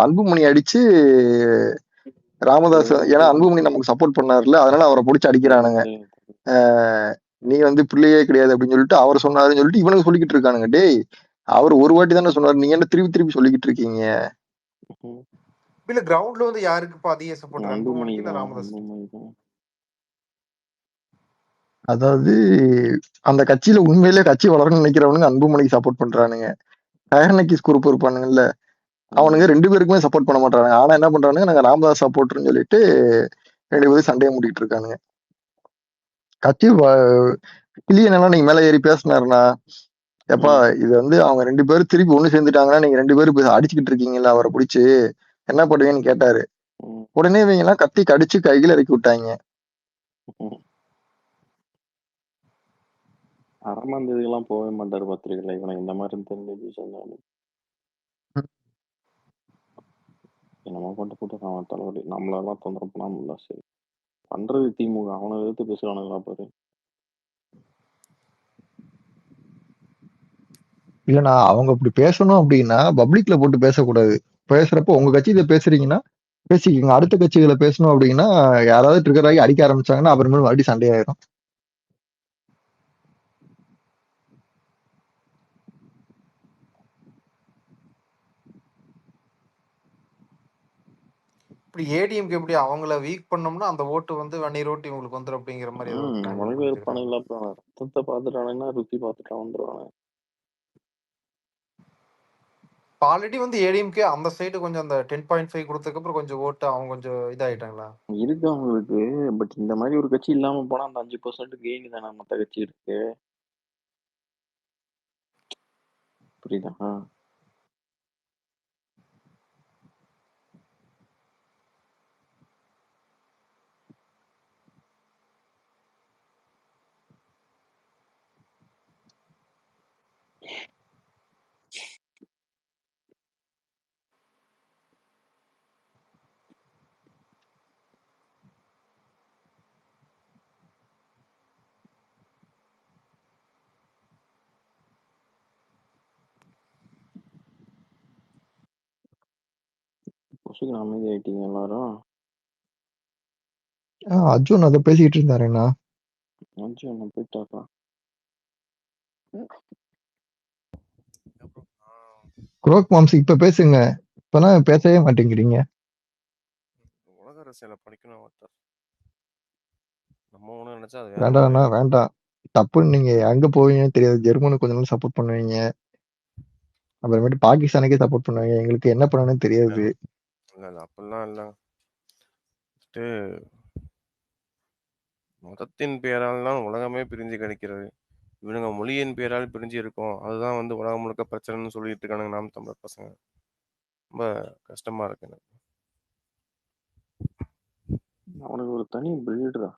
அன்புமணி அடிச்சு ராமதாஸ், ஏன்னா அன்புமணி நமக்கு சப்போர்ட் பண்ணாருல, அதனால அவரை பிடிச்சி அடிக்கிறானுங்க. நீ வந்து பிள்ளையே கிடையாது அப்படின்னு சொல்லிட்டு அவர் சொன்னாருன்னு சொல்லிட்டு இவனுக்கு சொல்லிக்கிட்டு இருக்கானுங்க. டேய், அவர் ஒரு வாட்டி தானே சொன்னாரு, நீங்க என்ன திருப்பி திருப்பி சொல்லிக்கிட்டு இருக்கீங்க? இல்ல கிரவுண்ட்ல வந்து யாருக்கு அதிக சப்போர்ட்? அன்புமணிக்கு இல்ல ராமதாஸ்? அதாவது அந்த கட்சியில உண்மையிலேயே கட்சி வளரணும்னு நினைக்கிறவனுங்க அன்புமணிக்கு சப்போர்ட் பண்றானுங்க. டயர் நெக்கிஸ் குரூப் இருப்பானுங்கல்ல, அவனுங்க 2 பேருக்குமே சப்போர்ட் பண்ண மாட்டானுங்க. ஆனா என்ன பண்றானுங்க, நாங்க ராமதாஸ் சப்போர்ட்னு சொல்லிட்டு 2 பேரும் சண்டையை மூடிட்டு இருக்கானுங்க. கட்சி கிளியனெல்லாம் நீங்க மேல ஏறி பேசினாருன்னா, எப்பா இது வந்து அவங்க 2 பேரும் திருப்பி ஒண்ணு சேர்ந்துட்டாங்கன்னா நீங்க 2 பேரும் அடிச்சுக்கிட்டு இருக்கீங்கல்ல அவரை பிடிச்சு, என்ன பண்ணுவீங்கன்னு கேட்டாரு. உடனே இவங்க எல்லாம் கத்தி கடிச்சு கையில இறக்கி விட்டாங்க. அரமாந்ததுக்கெல்லாம் போகவே மாட்டாரு பத்திரிகைல. இவனுக்கு இந்த மாதிரி தெரிஞ்சு சொன்னாலும் என்னமோ கொண்டு போட்டு அவன் தலைவலி. நம்மளெல்லாம் தொந்தரவு பண்ணாம சரி பண்றது திமுக. அவனை எதிர்த்து பேசுறானுங்களா பாரு. இல்லண்ணா, அவங்க அப்படி பேசணும் அப்படின்னா பப்ளிக்ல போட்டு பேசக்கூடாது. பேசுறப்ப உங்க கட்சி இதை பேசுறீங்கன்னா பேசிக்கோங்க. அடுத்த கட்சிகளை பேசணும் அப்படின்னா யாராவது ட்ரிகர் ஆகி அடிக்க ஆரம்பிச்சாங்கன்னா அப்புறமேலும் மறுபடியும் சண்டையாயிரும். இப்படி ஏடிஎம்கே எப்படி அவங்கள வீக் பண்ணோம்னா அந்த ஓட்டு வந்து வன்னீர் ஓட்டு இவங்களுக்கு வந்துடும் அப்படிங்கிற மாதிரி அவனுக்கு இருப்பானுங்களா? ரத்தத்தை பார்த்துட்டானுங்கன்னா ருத்தி பார்த்துட்டா வந்துருவானு. ஆல்ரெடி வந்து ஏடிஎம்கே அந்த சைடு கொஞ்சம் அந்த 10.5 கொடுத்ததுக்கு அப்புறம் கொஞ்சம் ஓட்டு அவங்க கொஞ்சம் இதாயிட்டாங்களா இருக்கு அவங்களுக்கு. பட் இந்த மாதிரி ஒரு கட்சி இல்லாம போனா அந்த 5% கெயின் தானே மற்ற கட்சி இருக்கு. புரியுதா? அமைதி ஆயிட்டீங்க எல்லாரும். அர்ஜுன் அதை பேசிட்டு இருந்தாருண்ணா. அர்ஜுன் போயிட்டாரா? குரோக் மாம்ஸ் இப்ப பேசுங்க. இப்பெல்லாம் பேசவே மாட்டேங்கிறீங்க. உலக அரசியலை படிக்கணும். நம்ம ஒண்ணு நினைச்சா அது வேண்டாம்ண்ணா, வேண்டாம். தப்புன்னு நீங்க எங்க போவீங்கன்னு தெரியாது. ஜெர்மனுக்கு கொஞ்ச நாள் சப்போர்ட் பண்ணுவீங்க, அப்புறமேட்டு பாகிஸ்தானுக்கே சப்போர்ட் பண்ணுவீங்க. எங்களுக்கு என்ன பண்ணணும்னு தெரியாது. இல்ல அப்படிலாம் இல்ல. மதத்தின் பெயரால் தான் உலகமே பிரிஞ்சு கிடைக்கிறது. இவனுங்க மொழியின் பெயரால் பிரிஞ்சு இருக்கும். அதுதான் வந்து உலகம் முழுக்க பிரச்சனைன்னு சொல்லிட்டு இருக்கானுங்க நாம் தமிழர் பசங்க. ரொம்ப கஷ்டமா இருக்கு எனக்கு. அவனுக்கு ஒரு தனி பிரீடா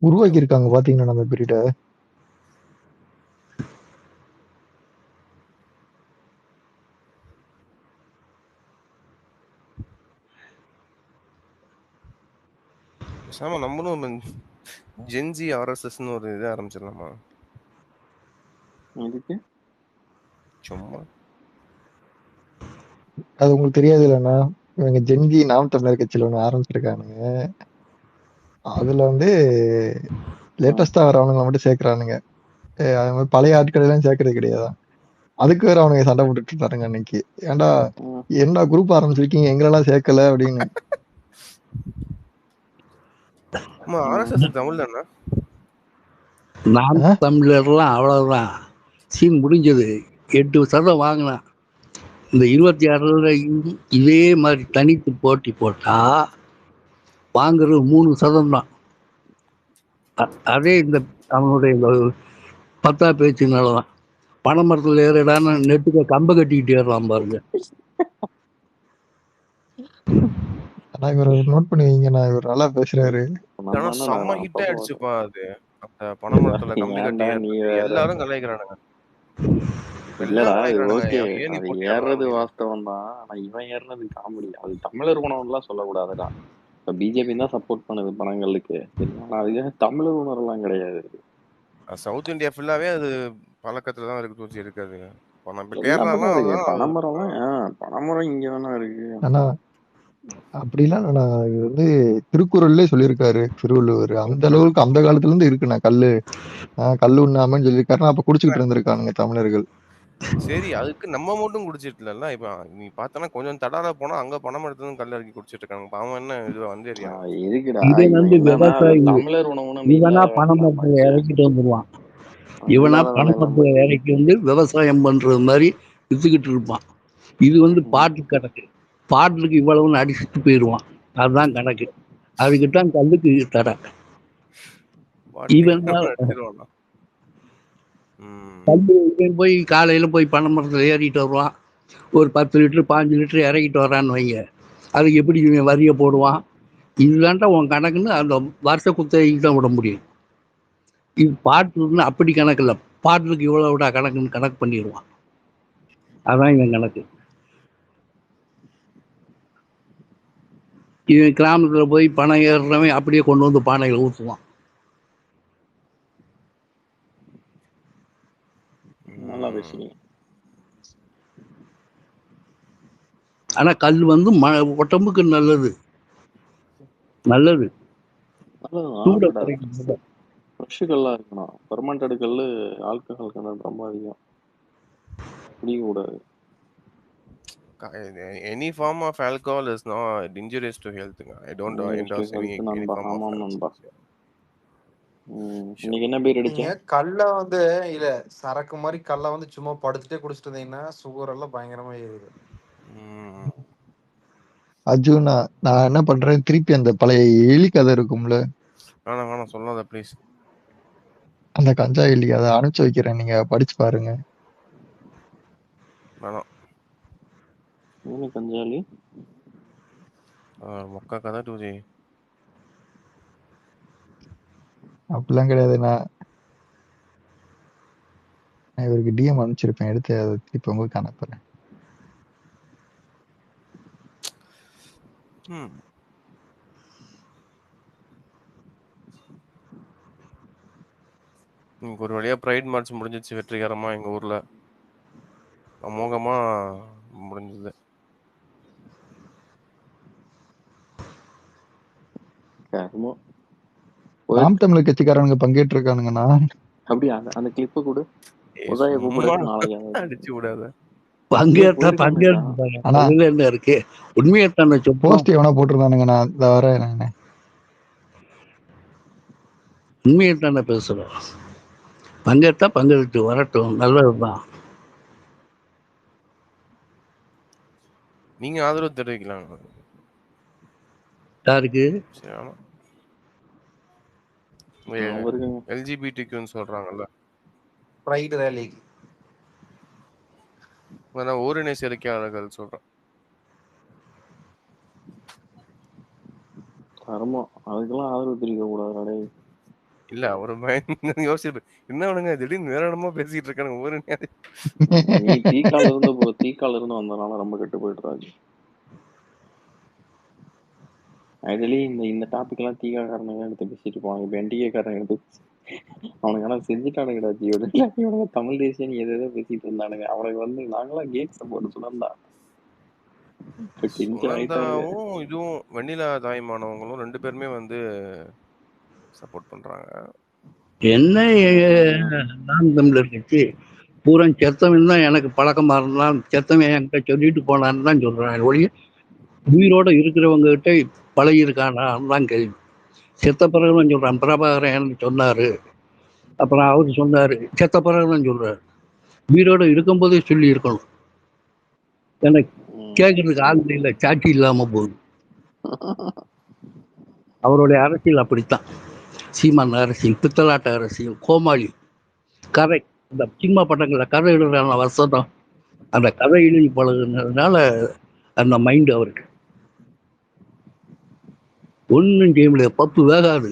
உருவாக்கி இருக்காங்க பாத்தீங்கன்னா நம்ம பிரீட. பேசாம நம்மளும் ஜென்ஜி ஆர்எஸ்எஸ்ன்னு ஒரு இது ஆரம்பிச்சிடலாமா? இதுக்கு சும்மா அது உங்களுக்கு தெரியாது இல்லைன்னா இவங்க ஜென்ஜி நாம் தமிழர் கட்சியில ஒண்ணு ஆரம்பிச்சிருக்கானுங்க. அதுல வந்து லேட்டஸ்டா வரவனுங்களை மட்டும் சேர்க்கறானுங்க. அது மாதிரி பழைய ஆட்கள் எல்லாம் சேர்க்கறது கிடையாது. அதுக்கு வேற அவனுங்க சண்டை போட்டுட்டு இருந்தாருங்க அன்னைக்கு. ஏன்டா என்ன குரூப் ஆரம்பிச்சிருக்கீங்க எங்களெல்லாம் சேர்க்கல அப்படின்னு. ஆர்எஸ்எஸ் தமிழ் தானே? நாம் தமிழர்லாம் அவ்வளவுதான், சீன் முடிஞ்சது. 8% வாங்கினான். இந்த 26 இதே மாதிரி தனித்து போட்டி போட்டா வாங்குறது 3% தான். அதே இந்த அவனுடைய 10 பேச்சுனாலதான். பனைமரத்தில் ஏறடான்னு நெட்டுக்க கம்ப கட்டிக்கிட்டு ஏறலாம் பாருங்க. ஆனா இவர் நோட் பண்ணுவீங்க, நான் இவர் நல்லா பேசுறாரு. செம்ம ஹிட் ஆயிடுச்சுப்பா அது. அந்த பனைமரத்துல கம்பி கட்டி எல்லாரும் கலாய்க்கிறானுங்க. இல்லடா இது ஓகே, அது ஏறது வாஸ்தவம் தான். ஆனா இவன் ஏறது காமெடி. அது தமிழர் உணவுலாம் சொல்லக்கூடாதுடா. இப்ப பிஜேபி தான் சப்போர்ட் பண்ணுது பணங்களுக்கு. ஆனா அதுக்காக தமிழர் உணர்வுலாம் கிடையாது. சவுத் இந்தியா ஃபுல்லாவே அது பழக்கத்துல தான் இருக்கு. இருக்காது பனைமரம் இங்க தானே இருக்கு. ஆனா அப்படிலாம் இது வந்து திருக்குறள்ல சொல்லியிருக்காரு திருவள்ளுவர். அந்த அளவுக்கு அந்த காலத்துல இருந்து இருக்குண்ணா கல்லு உண்ணாமன்னு சொல்லியிருக்காருன்னா அப்ப குடிச்சுக்கிட்டு இருந்திருக்கானுங்க தமிழர்கள். சரி, அதுக்கு நம்ம மட்டும் குடிச்சிட்டு இல்ல. இப்ப நீ பார்த்தனா கொஞ்சம் தடால போனா அங்க பணம் எடுத்து கல்ல இறக்கி குடிச்சிட்டு இருக்காங்க. பாவம் என்ன இது வந்து இருக்குடா. தமிழர் உணவுன்னு இவனா பனைமரத்துல இறக்கிட்டு வந்துருவான். இவனா பனைமரத்துல இறக்கி வந்து விவசாயம் பண்றது மாதிரி வித்துக்கிட்டு இருப்பான். இது வந்து பாட்டு கணக்கு. பாட்டுக்கு இவ்வளவுன்னு அடிச்சுட்டு போயிடுவான். அதுதான் கணக்கு. அதுக்குத்தான் கல்லுக்கு தடை. இவன் கல்லு போய் காலையில போய் பனைமரத்துல ஏறிட்டு வருவான். ஒரு 10 லிட்டர் 15 லிட்டர் இறக்கிட்டு வரான்னு வைங்க, அதுக்கு எப்படி இவன் வரிய போடுவான்? இதுதான்டா உன் கணக்குன்னு அந்த வருஷ குத்தகைக்கு தான் விட முடியும். இது பாட்டுன்னு அப்படி கணக்கு இல்லை. பாட்டுக்கு இவ்வளவு விட கணக்குன்னு கணக்கு பண்ணிடுவான். அதான் இவன் கணக்கு. இவன் கிராமத்துல போய் பணம் ஏறுறவன் அப்படியே கொண்டு வந்து பானைகளை ஊற்றுவான். நல்லா பேசுறீங்க. ஆனா கல் வந்து உடம்புக்கு நல்லது. நல்லது. ஃப்ரெஷ் கல்லா இருக்கணும். ஃபெர்மெண்டட் கல்லு ஆல்கஹால் கண்டென்ட் ரொம்ப அதிகம். குடிக்கக்கூடாது. Any form of alcohol is not dangerous to health. I don't endorse any form of alcohol. இன்னைக்கு என்ன பேர் அடிச்சீங்க? கல்ல வந்து இல்ல சரக்கு மாதிரி கல்ல வந்து சும்மா படுத்துட்டே குடிச்சிட்டு இருந்தீங்கன்னா சுகர் எல்லாம் பயங்கரமா ஏறுது. அர்ஜுனா, நான் என்ன பண்றேன், திருப்பி அந்த பழைய எலி கதை இருக்கும்ல, வேணாம் சொல்லாத ப்ளீஸ். அந்த கஞ்சா எலி அதை அனுப்பிச்சு வைக்கிறேன், நீங்க படிச்சு பாருங்க. வேணாம். கஞ்சா எலி மொக்கா கதை டூஜி. அப்படிலாம் கிடையாது. நான் இவருக்கு டிஎம் அனுப்பிச்சிருப்பேன், எடுத்து அதை திருப்பி உங்களுக்கு அனுப்புறேன். ஒரு வழியா பிரைட் மார்ச் முடிஞ்சிச்சு வெற்றிகரமா எங்க ஊர்ல. அமோகமா முடிஞ்சது. நாம் தமிழர் கட்சிக்காரனுங்க பங்கேற்று இருக்கானுங்கண்ணா. அப்படியா? அந்த கிளிப்ப கூட அடிச்சு விடாத. பங்கேற்ற இருக்கு. உண்மையத்தான போஸ்ட் எவனா போட்டிருந்தானுங்கண்ணா. இந்த வர உண்மையத்தான பேசுறோம். பங்கேற்றா பங்கேற்று வரட்டும், நல்லதுதான். நீங்க ஆதரவு தெரிவிக்கலாம். யாருக்கு? எல்ஜிபிடிக்யூன்னு சொல்றாங்கல்ல, பிரைட் ரேலிக்கு. ஓரினை சேர்க்கையாளர்கள் சொல்றேன். அதுக்கெல்லாம் ஆதரவு தெரிவிக்க கூடாது. இல்ல அவரு யோசிச்சு என்ன வேணுங்க திடீர்னு வேற இடமா பேசிட்டு இருக்கானுங்க. ஓரினை தீக்கால இருந்து வந்தனால ரொம்ப கெட்டு போயிடுறாரு. ஐடியலி இந்த டாபிக் எல்லாம் தீகா காரணங்க எடுத்து பேசிட்டு போவாங்க. இப்ப என்டிஏ காரங்க எடுத்து அவனுக்கு ஆனா செஞ்சுட்டானுங்கடா ஜியோட தமிழ் தேசியம் எதோ பேசிட்டு இருந்தானுங்க. அவனுக்கு வந்து நாங்களாம் கேட் சப்போர்ட் சுனந்தா சுனந்தாவும் இதுவும் வெண்ணிலா தாய்மானவங்களும் 2 பேருமே வந்து சப்போர்ட் பண்றாங்க. என்ன நாம் தமிழர் கட்சி பூரா செத்தவன் தான் எனக்கு பழக்கமா இருந்தான், செத்தவன் என்கிட்ட சொல்லிட்டு போனான்னு தான் சொல்றான் ஒழிய உயிரோட இருக்கிறவங்க கிட்ட பழகி இருக்கானான்னு கேள்வி. செத்த பிறகுதான் சொல்றான். பிரபாகரன் எனக்கு சொன்னாரு, அப்புறம் அவரு சொன்னாரு, செத்த பிறகுதான் சொல்றாரு. உயிரோட இருக்கும்போதே சொல்லி இருக்கணும். எனக்கு கேட்கறதுக்கு ஆள் இல்லை, சாட்சி இல்லாம போகுது. அவருடைய அரசியல் அப்படித்தான். சீமான் அரசியல் பித்தலாட்ட அரசியல், கோமாளி கதை. இந்த சினிமா படங்கள்ல கதை எழுதுறான வருஷம் அந்த கதை எழுதி பழகுனதுனால அந்த மைண்ட் அவருக்கு ஒன்றும் செய்ய முடியாது. 10 வேகாது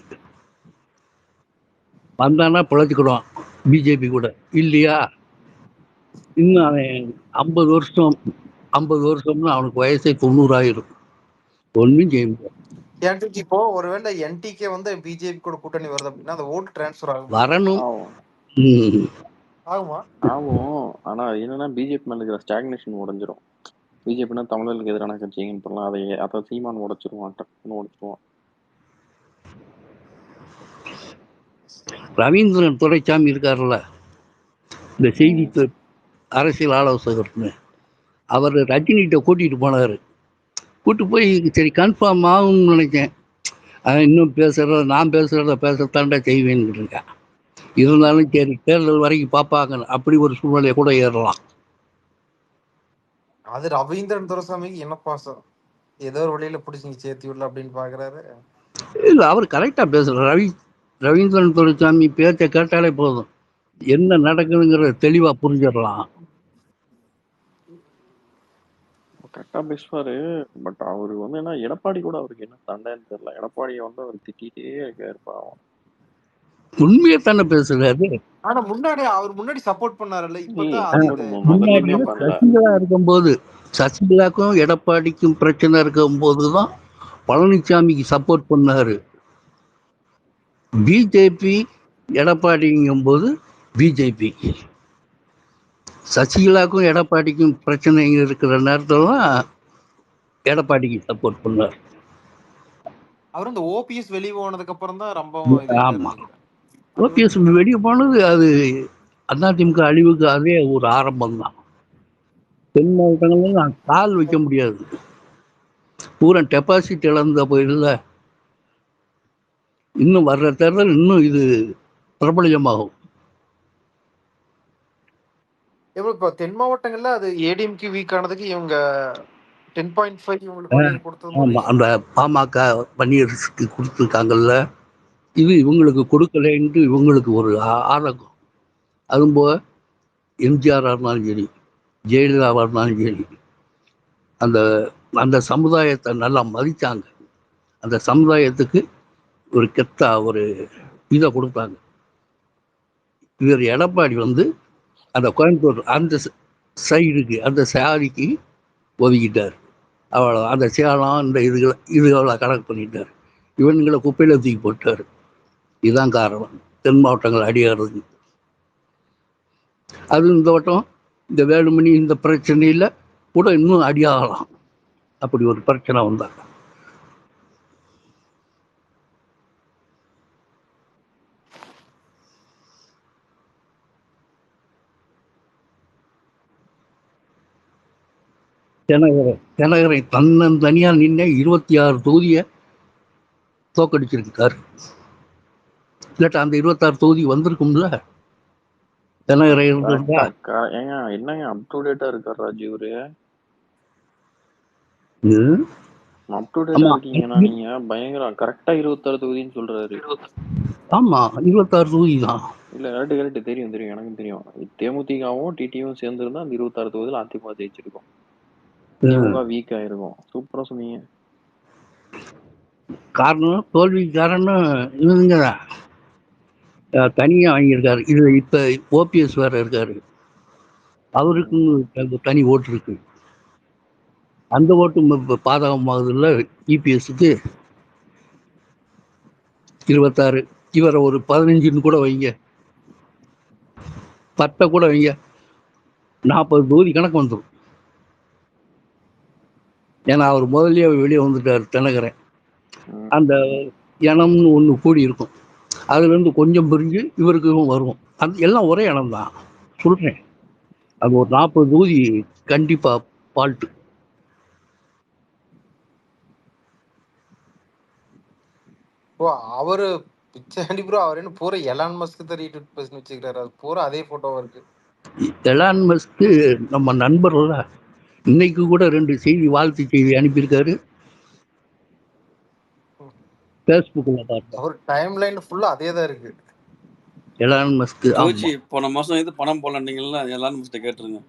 வந்தானா பிழைச்சிக்கிடுவான் பிஜேபி கூட. இல்லையா இன்னும் அவன் 50 வருஷம்னு அவனுக்கு வயசே 90 ஆயிரும். ஒன்றும் செய்ய முடியாது. இப்போ ஒருவேளை என்டிகே வந்து பிஜேபி கூட கூட்டணி வருது அப்படின்னா அந்த ஓட்டு டிரான்ஸ்ஃபர் ஆகும், வரணும். ஆகுமா? ஆகும். ஆனா என்னன்னா பிஜேபி மேல இருக்கிற ஸ்டாக்னேஷன் உடைஞ்சிரும். பிஜேபினா தமிழர்களுக்கு எதிரான கட்சின்னு பண்ணலாம். அதை சீமான் உடைச்சிருவான், டக்குன்னு உடைச்சிருவான். ரவீந்திரன் துரைசாமி இருக்காருல்ல, இந்த செய்தி அரசியல் ஆலோசகர்னு, அவர் ரஜினிகிட்ட கூட்டிட்டு போனாரு. கூட்டு போய் சரி கன்ஃபார்ம் ஆகும்னு நினைச்சேன். இன்னும் நான் பேசுறத பேசத்தாண்டா செய்வேன்னு இருக்கேன். இருந்தாலும் சரி தேர்தல் வரைக்கும் பார்ப்பாங்க, அப்படி ஒரு சூழ்நிலையை கூட ஏறலாம். அது ரவீந்திரன் துரைசாமிக்கு என்ன பாசம், ஏதோ ஒரு வழியில பிடிச்சிங்க சேர்த்தி விடல அப்படின்னு பாக்குறாரு. இல்ல அவர் கரெக்டா பேசுறாரு. ரவீந்திரன் துரைசாமி பேச்சை கேட்டாலே போதும், என்ன நடக்குதுங்கிறத தெளிவா புரிஞ்சிடலாம். கரெக்டா பேசுவாரு. பட் அவரு வந்து என்ன எடப்பாடி கூட அவருக்கு என்ன சண்டைன்னு தெரியல. எடப்பாடியை வந்து அவர் திட்டிகிட்டே இருக்காரு பாவம். உண்மையை தானே பேசுறாரு. ஆனா முன்னாடி சப்போர்ட் பண்ணாருல்ல, சசிகலா இருக்கும்போது, சசிகலாக்கும் எடப்பாடிக்கும் பிரச்சனை இருக்கும் போதுதான் பழனிசாமிக்கு சப்போர்ட் பண்ணாரு. பிஜேபி எடப்பாடிங்கும் போது பிஜேபி, சசிகலாக்கும் எடப்பாடிக்கும் பிரச்சனை இருக்கிற நேரத்துல தான் எடப்பாடிக்கு சப்போர்ட் பண்ணார். அவர் இந்த ஓபிஎஸ் வெளியே போனதுக்கு அப்புறம் தான் ரொம்ப. ஆமா, ஓபிஎஸ் வெளியே போனது அது அதிமுக அழிவுக்கு அதே ஒரு ஆரம்பம் தான். தென் மாவட்டங்கள்ல நான் கால் வைக்க முடியாது, பூரா டெபாசிட் இழந்த போயிடல. இன்னும் வர்ற தேர்தல் இன்னும் இது பிரபலமாகும். இப்போ தென் மாவட்டங்கள்ல அது ஏடிஎம்கே வீக் ஆனதுக்கு இவங்க 10.5 இவங்களுக்கு கொடுத்தது. ஆமா, அந்த பாமக பன்னீருக்கு கொடுத்துருக்காங்கல்ல, இது இவங்களுக்கு கொடுக்கலன்ட்டு இவங்களுக்கு ஒரு ஆதங்கம். அதுபோக எம்ஜிஆர் இருந்தாலும் சரி, ஜெயலலிதாவாக இருந்தாலும் சரி, அந்த அந்த சமுதாயத்தை நல்லா மதித்தாங்க. அந்த சமுதாயத்துக்கு ஒரு கெத்தா ஒரு இதை கொடுத்தாங்க. இவர் எடப்பாடி வந்து அந்த கோயம்புத்தூர் அந்த சைடுக்கு அந்த சாதிக்கு ஒதுக்கிட்டார். அவ்வளோ அந்த சேலம் இந்த இதுகளை கணக்கு பண்ணிட்டார். இவன்களை குப்பையில் தூக்கி போட்டார். இதுதான் காரணம் தென் மாவட்டங்கள் அடியாடுறதுக்கு. அது இந்த வட்டம் இந்த வேலுமணி இந்த பிரச்சனையில் கூட இன்னும் அடியாகலாம். அப்படி ஒரு பிரச்சனை வந்தாங்க. தினகரை தனியா நின்று 26 தொகுதியை தோக்கடிச்சிருக்காரு. இல்லாட்டா அந்த 26 தொகுதி வந்திருக்கும்ல. தினகரை என்னங்க அப் டு டேட்டா இருக்காரு ராஜு இவரு. அப் டு டேட்டா இருக்கீங்கன்னா நீங்க பயங்கரம். கரெக்டா 26 தொகுதின்னு சொல்றாரு. ஆமா, 26 தொகுதி தான். இல்ல கரெக்ட் தெரியும் எனக்கும் தெரியும். தேமுதிகவும் டிடியும் சேர்ந்து இருந்தா அந்த 26 தொகுதியில அதிமுக ஜெயிச்சிருக்கும், திமுக வீக் ஆயிருக்கும். சூப்பரா சொன்னீங்க. காரணம் தோல்விக்கு காரணம் இவங்க தான் தனியா வாங்கியிருக்காரு. இதுல இப்ப ஓபிஎஸ் வேற இருக்காரு, அவருக்கு தனி ஓட்டு இருக்கு. அந்த ஓட்டு பாதகமாகுது இல்ல இபிஎஸ்க்கு. 26. இவரை ஒரு 15ன்னு கூட வைங்க, 10 கூட வைங்க, 40 தொகுதி கணக்கு வந்துடும். ஏன்னா அவர் முதல்லயே வெளியே வந்துட்டார் தினகரன். அந்த இனம்னு ஒன்று கூடி இருக்கும், அதுல இருந்து கொஞ்சம் பிரிஞ்சு இவருக்கும் வரும். அது எல்லாம் ஒரே இனம் தான் சொல்றேன். அது ஒரு 40 தொகுதி கண்டிப்பா பால்ட்டு. ஓ அவரு பிச்சாண்டி ப்ரோ, அவர் என்ன பூரா எலான் மஸ்க் தான் ரீட்வீட் பண்ணி வச்சுக்கிறாரு. அது பூரா அதே போட்டோவா இருக்கு. எலான் மஸ்க் நம்ம நண்பர்ல, இன்னைக்கு கூட 2 செய்தி வாழ்த்து செய்தி அனுப்பியிருக்காரு பேஸ்புக்ல பார்த்தேன். அவர் டைம் லைன் ஃபுல்லா அதே தான் இருக்கு. எலான் மஸ்க் ஜோஜி போன மாசம் இது பணம் போலன்னீங்களா, எலான் மஸ்க் கேட்டுருங்க.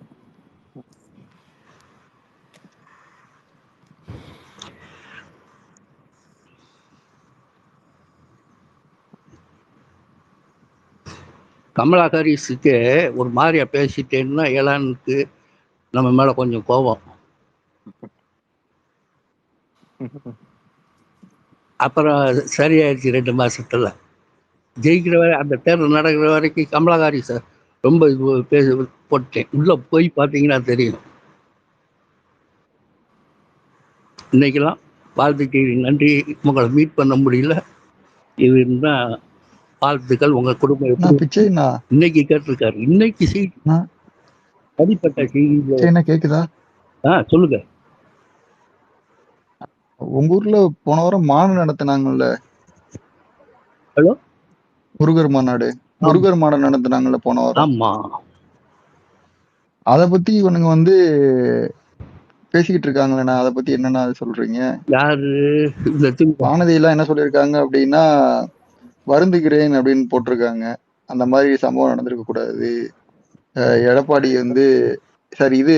கமலா ஹாரிஸுக்கு ஒரு மாதிரியா பேசிட்டேன்னா எலானுக்கு நம்ம மேல கொஞ்சம் கோபம். அப்புறம் சரியாயிடுச்சு 2 மாசத்துல. ஜெயிக்கிற வரை, அந்த தேர்தல் நடக்கிற வரைக்கும் கமலா ஹாரிஸ் ரொம்ப போட்டேன். உள்ள போய் பார்த்தீங்கன்னா தெரியும். இன்னைக்கெல்லாம் வாழ்த்துக்கு நன்றி, உங்களை மீட் பண்ண முடியல. இதுதான் வாழ்த்துக்கள். உங்க குடும்பம் எப்படி இன்னைக்கு கேட்டிருக்காரு. இன்னைக்கு செய்தி தனிப்பட்ட செய்தி கேக்குதா? சொல்லுங்க. உங்க ஊர்ல போன வாரம் மாநாடு நடத்தினாங்கல்ல? ஹலோ, முருகர் மாநாடு நடத்தினாங்கல்ல போன வாரம்? ஆமா. அத பத்தி இவனுங்க வந்து பேசிக்கிட்டு இருக்காங்களேண்ணா, அதை பத்தி என்னன்னா சொல்றீங்க? யாரு வானதி எல்லாம் என்ன சொல்லியிருக்காங்க அப்படின்னா, வருந்துகிறேன் அப்படின்னு போட்டிருக்காங்க. அந்த மாதிரி சம்பவம் நடந்திருக்க கூடாது. எடப்பாடி வந்து சரி, இது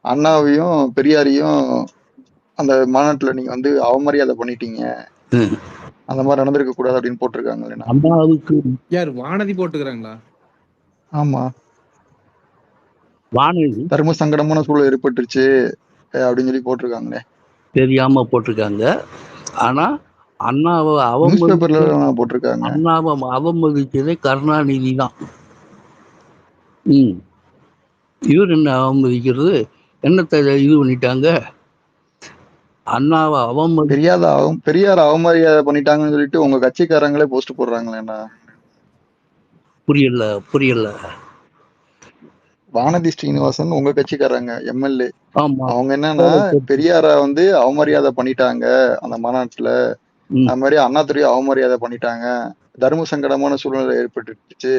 அண்ணாவையும் பெரியாரையும் அந்த மாநாட்டுல நீங்க வந்து அவமரியாதை பண்ணிட்டீங்க, அந்த மாதிரி நடந்திருக்க கூடாது அப்படின்னு போட்டிருக்காங்க. அம்மாவுக்கு யார் வானதி போட்டுக்கிறாங்களா? ஆமா, வானதி தர்ம சங்கடமான சூழல் ஏற்பட்டுருச்சு அப்படின்னு சொல்லி போட்டிருக்காங்களே. தெரியாம போட்டிருக்காங்க. ஆனா அண்ணாவை போட்டிருக்காங்க. அண்ணாவை அவமதிச்சதே கருணாநிதி தான். இவர் என்ன அவமதிக்கிறது? என்னத்தை இது பண்ணிட்டாங்க? அண்ணாவை பெரியார அவமரியாதை பண்ணிட்டாங்கன்னு சொல்லிட்டு உங்க கட்சிக்காரங்களே போஸ்ட் போடுறாங்களேண்ணா. புரியல. வானதி ஸ்ரீனிவாசன் உங்க கட்சிக்காரங்க எம்எல்ஏ, ஆமா, அவங்க என்னன்னா பெரியார வந்து அவமரியாதை பண்ணிட்டாங்க அந்த மாநாட்டுல, அது மாதிரி அண்ணாதுரையை அவமரியாதை பண்ணிட்டாங்க, தர்ம சங்கடமான சூழ்நிலை ஏற்பட்டுச்சு,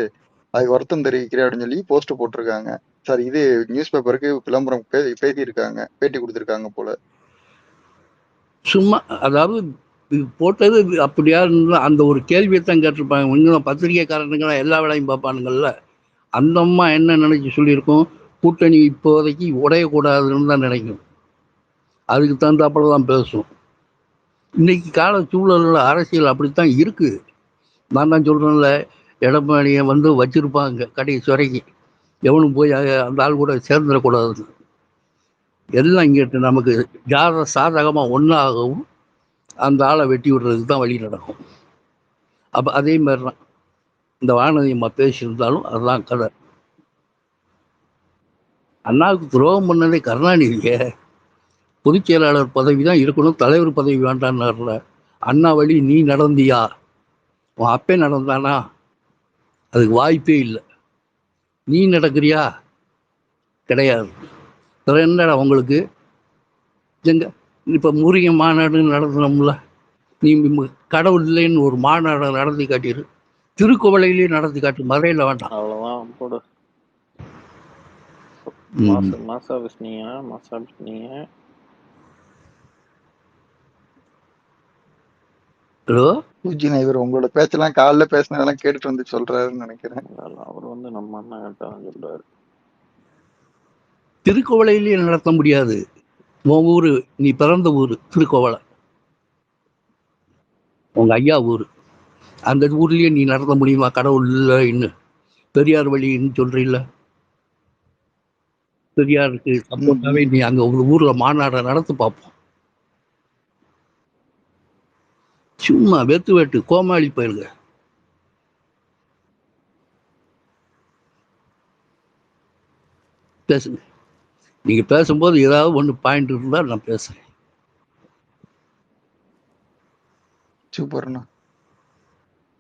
அதுக்கு வருத்தம் தெரிவிக்கிறேன் அப்படின்னு சொல்லி போஸ்ட் போட்டிருக்காங்க. சார், இது நியூஸ் பேப்பருக்கு விளம்பரம் பேசியிருக்காங்க, பேட்டி கொடுத்திருக்காங்க போல. சும்மா அதாவது போட்டது அப்படியா அந்த ஒரு கேள்வியை தான் கேட்டிருப்பாங்க. இன்னும் பத்திரிகைக்காரனுங்களாம் எல்லா வேலையும் பார்ப்பானுங்கள்ல. அந்த அம்மா என்ன நினைச்சு சொல்லியிருக்கோம், கூட்டணி இப்போதைக்கு உடையக்கூடாதுன்னு தான் நினைக்கும். அதுக்கு தகுந்தாப்புல தான் பேசும். இன்னைக்கு கால சூழலில் அரசியல் அப்படித்தான் இருக்கு. நான் தான் சொல்றேன்ல, எடப்பாடியை வந்து வச்சிருப்பாங்க கடைசி வரைக்கும், எவனும் போய் அந்த ஆள் கூட சேர்ந்துடக்கூடாது. எல்லாம் இங்கிட்டு நமக்கு சாதகமா ஒன்றாகவும் அந்த ஆளை வெட்டி விடுறதுக்கு தான் வழி நடக்கும். அப்போ அதே மாதிரி தான் இந்த வானதி அம்மா பேசியிருந்தாலும் அதுதான் கதை. அண்ணாவுக்கு துரோகம் பண்ணதே கருணாநிதியே. பொதுச் செயலாளர் பதவி தான் இருக்கணும், தலைவர் பதவி வேண்டான்னார்ல. அண்ணா வழி நீ நடந்தியா? உன் அப்பே நடந்தானா? அதுக்கு வாய்ப்பே இல்லை. நீ நடக்கிறியா? கிடையாது. என்னடா உங்களுக்கு எங்க இப்போ முருகன் மாநாடு நடத்தினோம்ல, நீ கடவுள் இல்லைன்னு ஒரு மாநாடு நடத்தி காட்டிடு, திருக்கோவிலையிலேயே நடத்தி காட்டு, மதுரையில் வேண்டாம். அவ்வளவுதான் போடு. மாசா பேசுனீங்க. ஹலோ இவர் உங்களோட பேச்செல்லாம் காலைல பேசினதெல்லாம் கேட்டுட்டு வந்து சொல்றாருன்னு நினைக்கிறேன். அவர் வந்து நம்ம அண்ணா கரெக்டாக சொல்றாரு. திருக்கோவிலையிலேயே நடத்த முடியாது. உன் ஊரு, நீ பிறந்த ஊரு திருக்கோவலை, உங்க ஐயா ஊரு, அந்த ஊர்லயே நீ நடத்த முடியுமா? கடவுள் இல்லை இன்னும் பெரியார் வழின்னு சொல்றீல்ல, பெரியாருக்கு சப்போர்ட்டாவே நீ அங்க ஒரு ஊர்ல மாநாடை நடத்தி பார்ப்போம். சும்மா வெட்டு கோமாளி போயிருங்க. பேசுங்க. நீங்க பேசும்போது ஏதாவது ஒன்று பாயிண்ட் இருந்தா நான் பேசுறேன். சூப்பர்ண்ணா.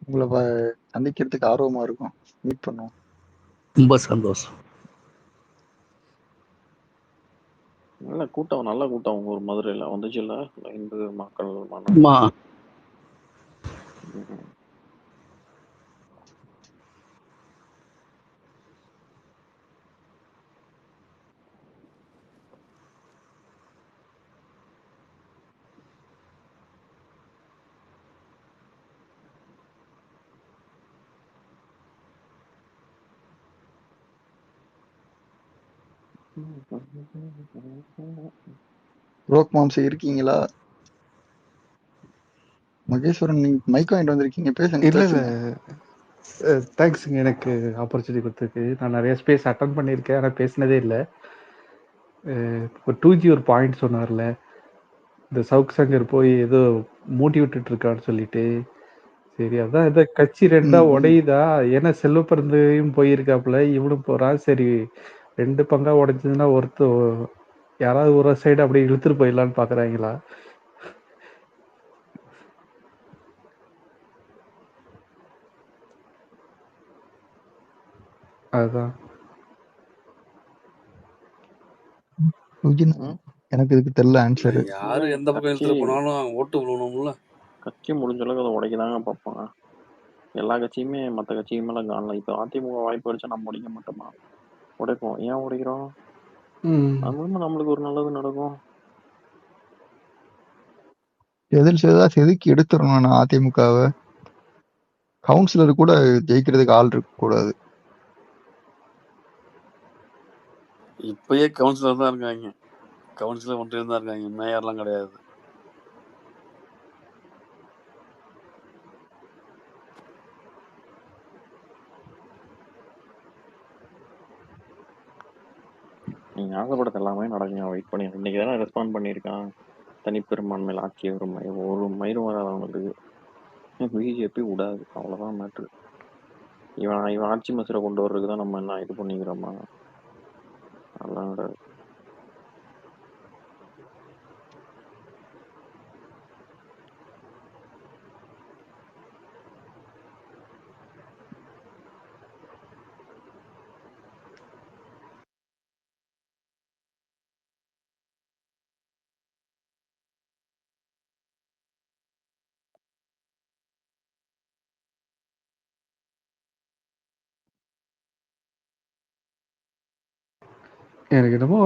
உங்களை சந்திக்கிறதுக்கு ஆர்வமா இருக்கும். மீட் பண்ணுவோம். ரொம்ப சந்தோஷம். நல்ல கூட்டம், நல்ல கூட்டம் உங்க ஊர் மதுரையில வந்துச்சுல்ல இந்து மக்கள் ஆமா. ரோக் மாம்சம் இருக்கீங்களா? மகேஸ்வரன் நீங்க மைக் வாங்கிட்டு வந்திருக்கீங்க, பேசுங்க. இல்ல இல்ல பேசுங்க. தேங்க்ஸுங்க எனக்கு ஆப்பர்ச்சுனிட்டி கொடுத்ததுக்கு. நான் நிறைய ஸ்பேஸ் அட்டன் பண்ணியிருக்கேன், ஆனால் பேசினதே இல்லை. இப்போ 2G ஒரு பாயிண்ட் சொன்னார்ல, இந்த சவுக் சங்கர் போய் ஏதோ மூட்டி விட்டுட்டு இருக்கான்னு சொல்லிட்டு. சரி, அதான் ஏதோ கட்சி ரெண்டா உடையுதா? ஏன்னா செல்வப்பிறந்தையும் போயிருக்காப்புல, இவனும் போறான். சரி, 2 பங்கா உடைஞ்சதுன்னா யாராவது ஒரு சைடு அப்படியே இழுத்துட்டு போயிடலான்னு பாக்குறாங்களா? அதுதான் எனக்கு இதுக்கு தெரியல ஆன்சர். யாரு எந்த பக்கம் எடுத்துட்டு போனாலும் ஓட்டு விழுவணும்ல. கட்சி முடிஞ்ச அளவுக்கு அதை உடைக்கதாங்க பார்ப்பாங்க. எல்லா கட்சியுமே மற்ற கட்சிக்கு மேல காணல. இப்போ அதிமுக வாய்ப்பு அடிச்சா நம்ம உடைக்க மாட்டோமா? உடைப்போம். ஏன் உடைக்கிறோம்? அது மூலமா நம்மளுக்கு ஒரு நல்லது நடக்கும். செதுக்கி எடுத்துடணும். அதிமுகவை கவுன்சிலர் கூட ஜெயிக்கிறதுக்கு ஆள் இருக்க கூடாது. இப்பயே கவுன்சிலர் தான் இருக்காங்க, கவுன்சிலர் ஒன்றியம் தான் இருக்காங்க, மேயர்லாம் கிடையாது. நீங்க ஆசைப்படுறது எல்லாமே நடக்குங்க. வெயிட் பண்ணி இன்னைக்கு தானே ரெஸ்பாண்ட் பண்ணியிருக்கான். தனிப்பெரும்பான்மையில் ஆட்சி ஒரு மயிரும் வராதவங்களுக்கு பிஜேபி விடாது. அவ்வளவுதான் மேட்ரு. இவன் ஆட்சி மசூரை கொண்டு வர்றதுக்கு தான் நம்ம என்ன இது பண்ணிக்கிறோமா? அதெல்லாம் கிடையாது. எனக்கு என்னமோ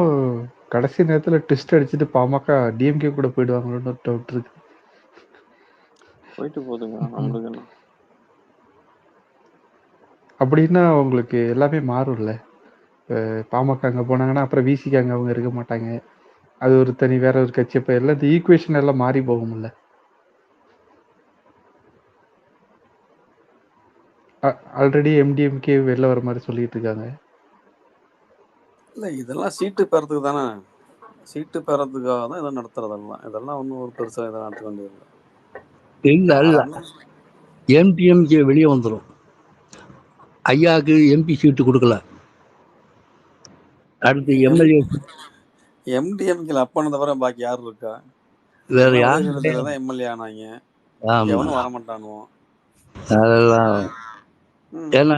கடைசி நேரத்துல ட்விஸ்ட் அடிச்சுட்டு பாமக டிஎம்கே கூட போயிடுவாங்களோன்னு ஒரு டவுட் இருக்கு. போயிட்டு போகுதுங்க, நம்மளுக்கு என்ன? அப்படின்னா உங்களுக்கு எல்லாமே மாறும்ல. பாமக அங்க போனாங்கன்னா அப்புறம் விசிக்கு அங்க அவங்க இருக்க மாட்டாங்க. அது ஒரு தனி வேற ஒரு கட்சி. அப்ப எல்லாம் இந்த ஈக்குவேஷன் எல்லாம் மாறி போகும்ல. ஆல்ரெடி எம்டிஎம்கே வெளில வர மாதிரி சொல்லிட்டு இருக்காங்க. இல்ல இதெல்லாம் சீட்டு பெறதுக்கு தானே, சீட்டு பெறதுக்காக தான் இதை நடத்துறதெல்லாம். இதெல்லாம் ஒன்றும் ஒரு பெருசா இதை நடத்த வேண்டியது இல்ல எம்டிஎம்கே வெளியே வந்துடும். ஐயாவுக்கு எம்பி சீட்டு கொடுக்கல. அடுத்து எம்எல்ஏ எம்டிஎம்கேல அப்பன தவிர பாக்கி யாரு இருக்கா? வேற யாரும் எம்எல்ஏ ஆனாங்க, எவனும் வரமாட்டானுவோம். அதெல்லாம் ஏன்னா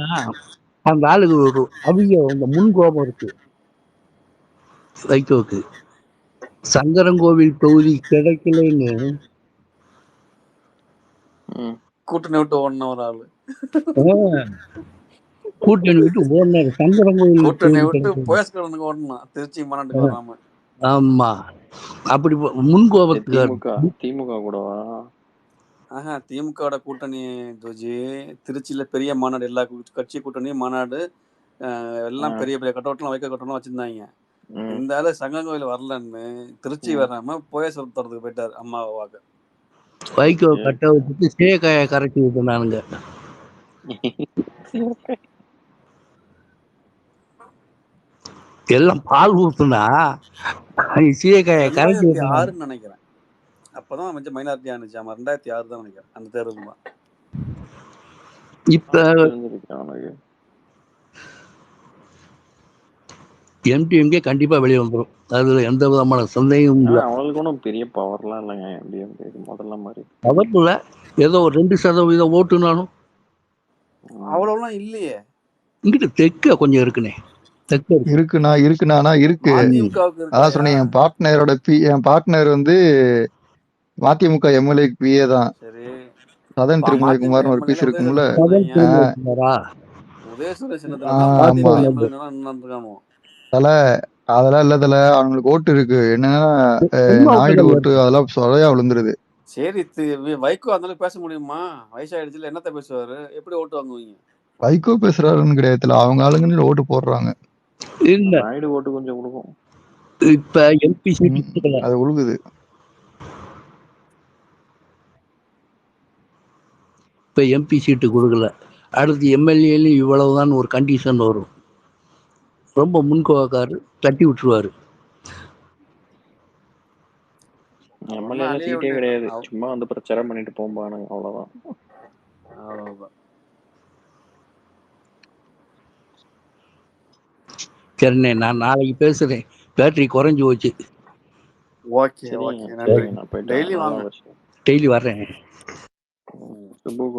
அந்த ஆளுக்கு ஒரு அதிக அந்த முன்கோபம் இருக்கு வைகோக்கு. சங்கரங்கோவில் தொகுதி கிடைக்கலன்னு கூட்டணி விட்டு ஓடின ஒரு ஆளு, கூட்டணி விட்டு ஓடினாரு. சங்கரங்கோவில் கூட்டணி விட்டு போயஸ்கரனுக்கு ஓடனா, திருச்சி மாநாட்டுக்கு வராம. ஆமா, அப்படி முன்கோபத்துக்கு. திமுக கூடவா? ஆஹா, திமுக கூட்டணி ஜோஜி திருச்சியில பெரிய மாநாடு, எல்லா கட்சி கூட்டணியும் மாநாடு, எல்லாம் பெரிய பெரிய கட்டவுட்லாம் வைக்க கட்டவுட்லாம் வச்சிருந்தாங்க. இந்த ஆளு சங்கரங்கோவில் வரலன்னு திருச்சி வராம போயஸ்வரத்துக்கு போயிட்டாரு அம்மாவாக. வைகோ கட்ட வச்சுட்டு சேகாய கரைச்சி விட்டுனானுங்க. எல்லாம் பால் ஊத்துனா சீக்காய கரைச்சி யாருன்னு நினைக்கிறேன். அப்பதான் கொஞ்சம் மைனாரிட்டி ஆனிச்சு. ஆமா 2006 தான் நினைக்கிறேன் அந்த தேர்தல் தான். இப்ப எம்டிஎம்கே கண்டிப்பா வெளியே வந்துடும், அதுல எந்த விதமான சந்தேகமும் இல்லை. அவங்களுக்கு ஒன்றும் பெரிய பவர்லாம் இல்லைங்க எம்டிஎம்கே முதல்ல மாதிரி. பவர் இல்ல, ஏதோ ஒரு 2% ஓட்டுனாலும் அவ்வளவுலாம் இல்லையே. இங்கிட்ட தெற்க கொஞ்சம் இருக்குனே, தெற்க இருக்குண்ணா இருக்கு. அதிமுகவுக்கு அதான் இருக்கா? சொன்னேன், என் பார்ட்னர் வந்து மதிமுக எம்எல்ஏ பிஏ தான். சரி, சதன் திருமலைக்குமார்னு ஒரு பீஸ் இருக்கும்ல. உதயசூரிய சின்னத்துல ஆமா மதிமுக எம்எல்ஏ இருக்கானோ தல, அதெல்லாம் இல்ல தல, அவங்களுக்கு ஓட்டு இருக்கு. என்னன்னா நாயுடு ஓட்டு அதெல்லாம் சொலையா விழுந்துருது. சரி, வைகோ அந்த அளவுக்கு பேச முடியுமா? வயசாயிடுச்சுல, என்னத்த பேசுவாரு? எப்படி ஓட்டு வாங்குவீங்க? வைகோ பேசுறாருன்னு கிடையாது, அவங்க ஆளுங்கன்னு ஓட்டு போடுறாங்க. இல்ல நாயுடு ஓட்டு கொஞ்சம் கொடுக்கும். இப்ப எம்பி சீட்டு அது உழுகுது. இப்ப எம்பி சீட்டு கொடுக்கல, அடுத்து எம்எல்ஏல இவ்வளவுதான் ஒரு கண்டிஷன் வரும். ரொம்ப முன்கோவக்காரு தட்டி விட்டுருவாரு. எம்எல்ஏ சீட்டே கிடையாது, சும்மா வந்து பிரச்சாரம் பண்ணிட்டு போம்பானுங்க, அவ்வளவுதான். சரிண்ணே, நான் நாளைக்கு பேசுறேன், பேட்டரி குறைஞ்சு போச்சு. ஓகே ஓகே, நன்றி. டெய்லி வர்றேன்.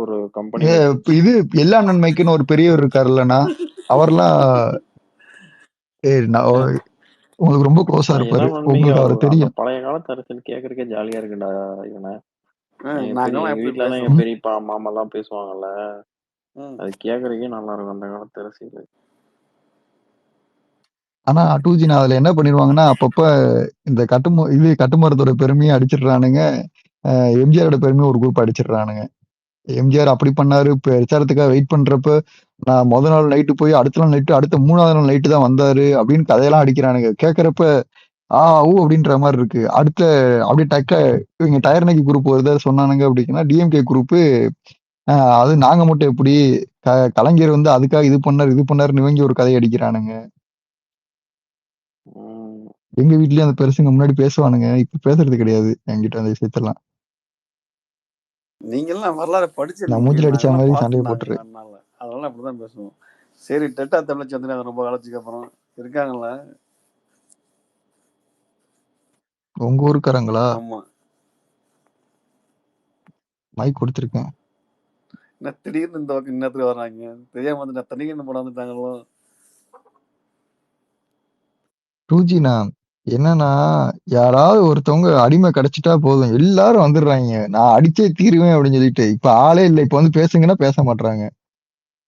ஒரு கம்பெனி இது எல்லா நன்மைக்குன்னு ஒரு பெரியவர் இருக்காருல்லண்ணா, அவர்லாம் உங்களுக்கு ரொம்ப க்ளோஸா இருப்பாரு, உங்களுக்கு அவரை தெரியும். பழைய காலத்து அரசியல் கேக்குறதுக்கே ஜாலியா இருக்குடா. இவனை வீட்டுல எல்லாம் எங்க பெரியப்பா மாமா எல்லாம் பேசுவாங்கல்ல, அது கேக்குறதுக்கே நல்லா இருக்கும் அந்த காலத்து அரசியல். ஆனா 2G அதுல என்ன பண்ணிடுவாங்கன்னா, அப்பப்ப இந்த கட்டுமரத்தோட பெருமையை அடிச்சிடுறானுங்க, எம்ஜிஆரோட பெருமையை ஒரு குரூப் அடிச்சிடுறானுங்க. எம்ஜிஆர் அப்படி பண்ணாரு, பிரச்சாரத்துக்காக வெயிட் பண்றப்ப நான் முத நாள் நைட்டு போய் அடுத்த நாள் நைட்டு அடுத்த 3வது நாள் நைட்டு தான் வந்தாரு அப்படின்னு கதையெல்லாம் அடிக்கிறானுங்க. கேட்கறப்ப ஊ அப்படின்ற மாதிரி இருக்கு. அப்படியே டக்க இவங்க டயர்னைக்கு குரூப் ஒரு இதை சொன்னானுங்க அப்படின்னா, டிஎம்கே குரூப்பு அது நாங்க மட்டும் எப்படி கலைஞர் வந்து அதுக்காக இது பண்ணாருன்னு இவங்க ஒரு கதையை அடிக்கிறானுங்க. எங்க வீட்லயும் அந்த பெருசுங்க முன்னாடி பேசுவானுங்க, இப்ப பேசுறது கிடையாது என்கிட்ட அந்த விஷயத்தெல்லாம். நீங்க எல்லாம் வரலாறு படிச்சிருக்கீங்க, மூஞ்சில அடிச்ச மாதிரி சண்டையை போட்டுரு. அதனால அப்படிதான் பேசுவோம். சரி, டெட்டா தமிழ் சந்திரன் ரொம்ப காலத்துக்கு அப்புறம் இருக்காங்களா? உங்க ஊருக்காரங்களா? ஆமா, மைக் கொடுத்துருக்கேன். என்ன திடீர்னு இந்த பக்கம் இன்னத்துக்கு வர்றாங்க? தெரியாம வந்து நான் தனிக்கு போட வந்துட்டாங்களோ? 2Gண்ணா என்னன்னா, யாராவது ஒருத்தவங்க அடிமை கிடைச்சிட்டா போதும், எல்லாரும் வந்துடுறாங்க, நான் அடிச்சே தீருவேன் அப்படின்னு சொல்லிட்டு. இப்ப ஆளே இல்லை, இப்ப வந்து பேசுங்கன்னா பேச மாட்டாங்க,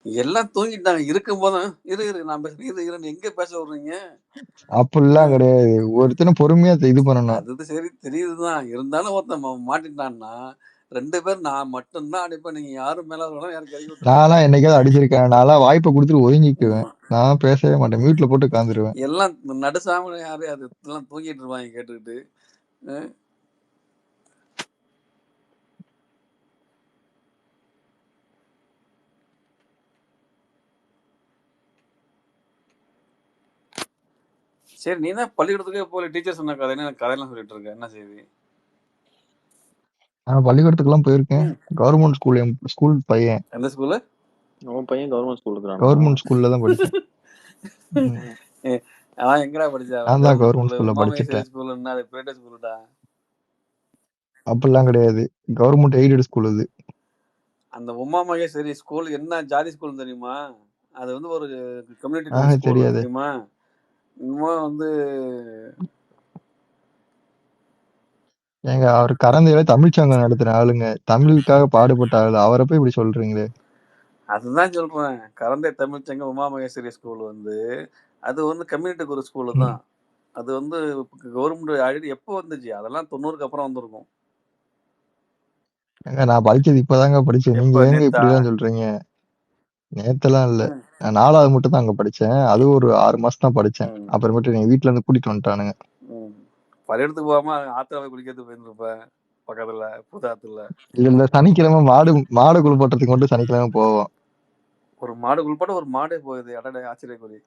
எல்லாம் தூங்கிட்டாங்க. இருக்கும் போதும் இரு நான் பேசுறேன் எங்க பேச விடுறீங்க? அப்படிலாம் கிடையாது, ஒருத்தனை பொறுமையா இது பண்ணணும். அது சரி, தெரியுதுதான். இருந்தாலும் ஒருத்தன் மாட்டிட்டான்னா 2 பேர் நான் மட்டும்தான் அடிப்பேன், நீங்க யாரும் மேல யாரும் இறக்கி. நான்லாம் என்னைக்காவது அடிச்சிருக்கேன், நான்லாம் வாய்ப்பை கொடுத்துட்டு ஒதுங்கிக்குவேன், நான் பேசவே மாட்டேன், மியூட்ல போட்டு உட்காந்துருவேன். எல்லாம் நடுசாம யாரு அது எல்லாம் தூங்கிட்டு இருப்பாங்க கேட்டுக்கிட்டு. சரி, நீ தான் பள்ளிக்கூடத்துக்கே போல டீச்சர் சொன்ன கதை என்ன கதையெல்லாம் சொல்லிட்டு இருக்க, என்ன செய்தி? நான் பள்ளிக்கூடத்துக்குலாம் போயிருக்கேன், கவர்மெண்ட் ஸ்கூல் பையன். எந்த ஸ்கூலு? உன் பையன் கவர்மெண்ட் ஸ்கூலுக்கு? கவர்மெண்ட் ஸ்கூல்ல தான் படிச்சேன். அதான் எங்கடா படிச்சா? நான் தான் கவர்மெண்ட் ஸ்கூல்ல படிச்சிட்டேன். ஸ்கூல்னா அது பிரைவேட் ஸ்கூல்டா. அப்படிலாம் கிடையாது, கவர்மெண்ட் எய்டட் ஸ்கூல் அது. அந்த உமா மகேஸ்வரி ஸ்கூல் என்ன ஜாதி ஸ்கூல் தெரியுமா? அது வந்து ஒரு கம்யூனிட்டி ஸ்கூல் தெரியுமா? இன்னும் வந்து ஏங்க அவர் கரந்தையில தமிழ்ச்சங்கம் நடத்துற ஆளுங்க, தமிழுக்காக பாடுபட்ட ஆளு, அவரை போய் இப்படி சொல்றீங்களே? அதுதான் சொல்றேன், கரந்தை தமிழ்ச்சங்கம் உமா மகேஸ்வரி ஸ்கூல் வந்து அது வந்து கம்யூனிட்டிக்கு ஒரு ஸ்கூலு தான். அது வந்து கவர்மெண்ட் ஆல்ரெடி எப்போ வந்துச்சு? அதெல்லாம் 90க்கு அப்புறம் வந்திருக்கும். ஏங்க நான் படிச்சது இப்பதாங்க படிச்சேன், நீங்க ஏங்க இப்படிலாம் சொல்றீங்க? நேத்தெல்லாம் இல்ல, நான் 4வது மட்டும் தான் அங்க படிச்சேன், அது ஒரு 6 மாசம் தான் படிச்சேன், அப்புறமேட்டு எங்க வீட்டுல இருந்து கூட்டிட்டு வந்துட்டானுங்க. பள்ளிக்கூடத்துக்கு போகாம ஆத்துல குளிக்கிறது போயிருந்திருப்பேன் பக்கத்துல புதாத்துல. இல்ல சனிக்கிழமை மாடு குளிப்பாட்டத்துக்கு மட்டும் சனிக்கிழமை போவோம். ஒரு மாடு குளிப்பாட்ட ஒரு மாடே போகுது, அடடே ஆச்சரியக்குறி.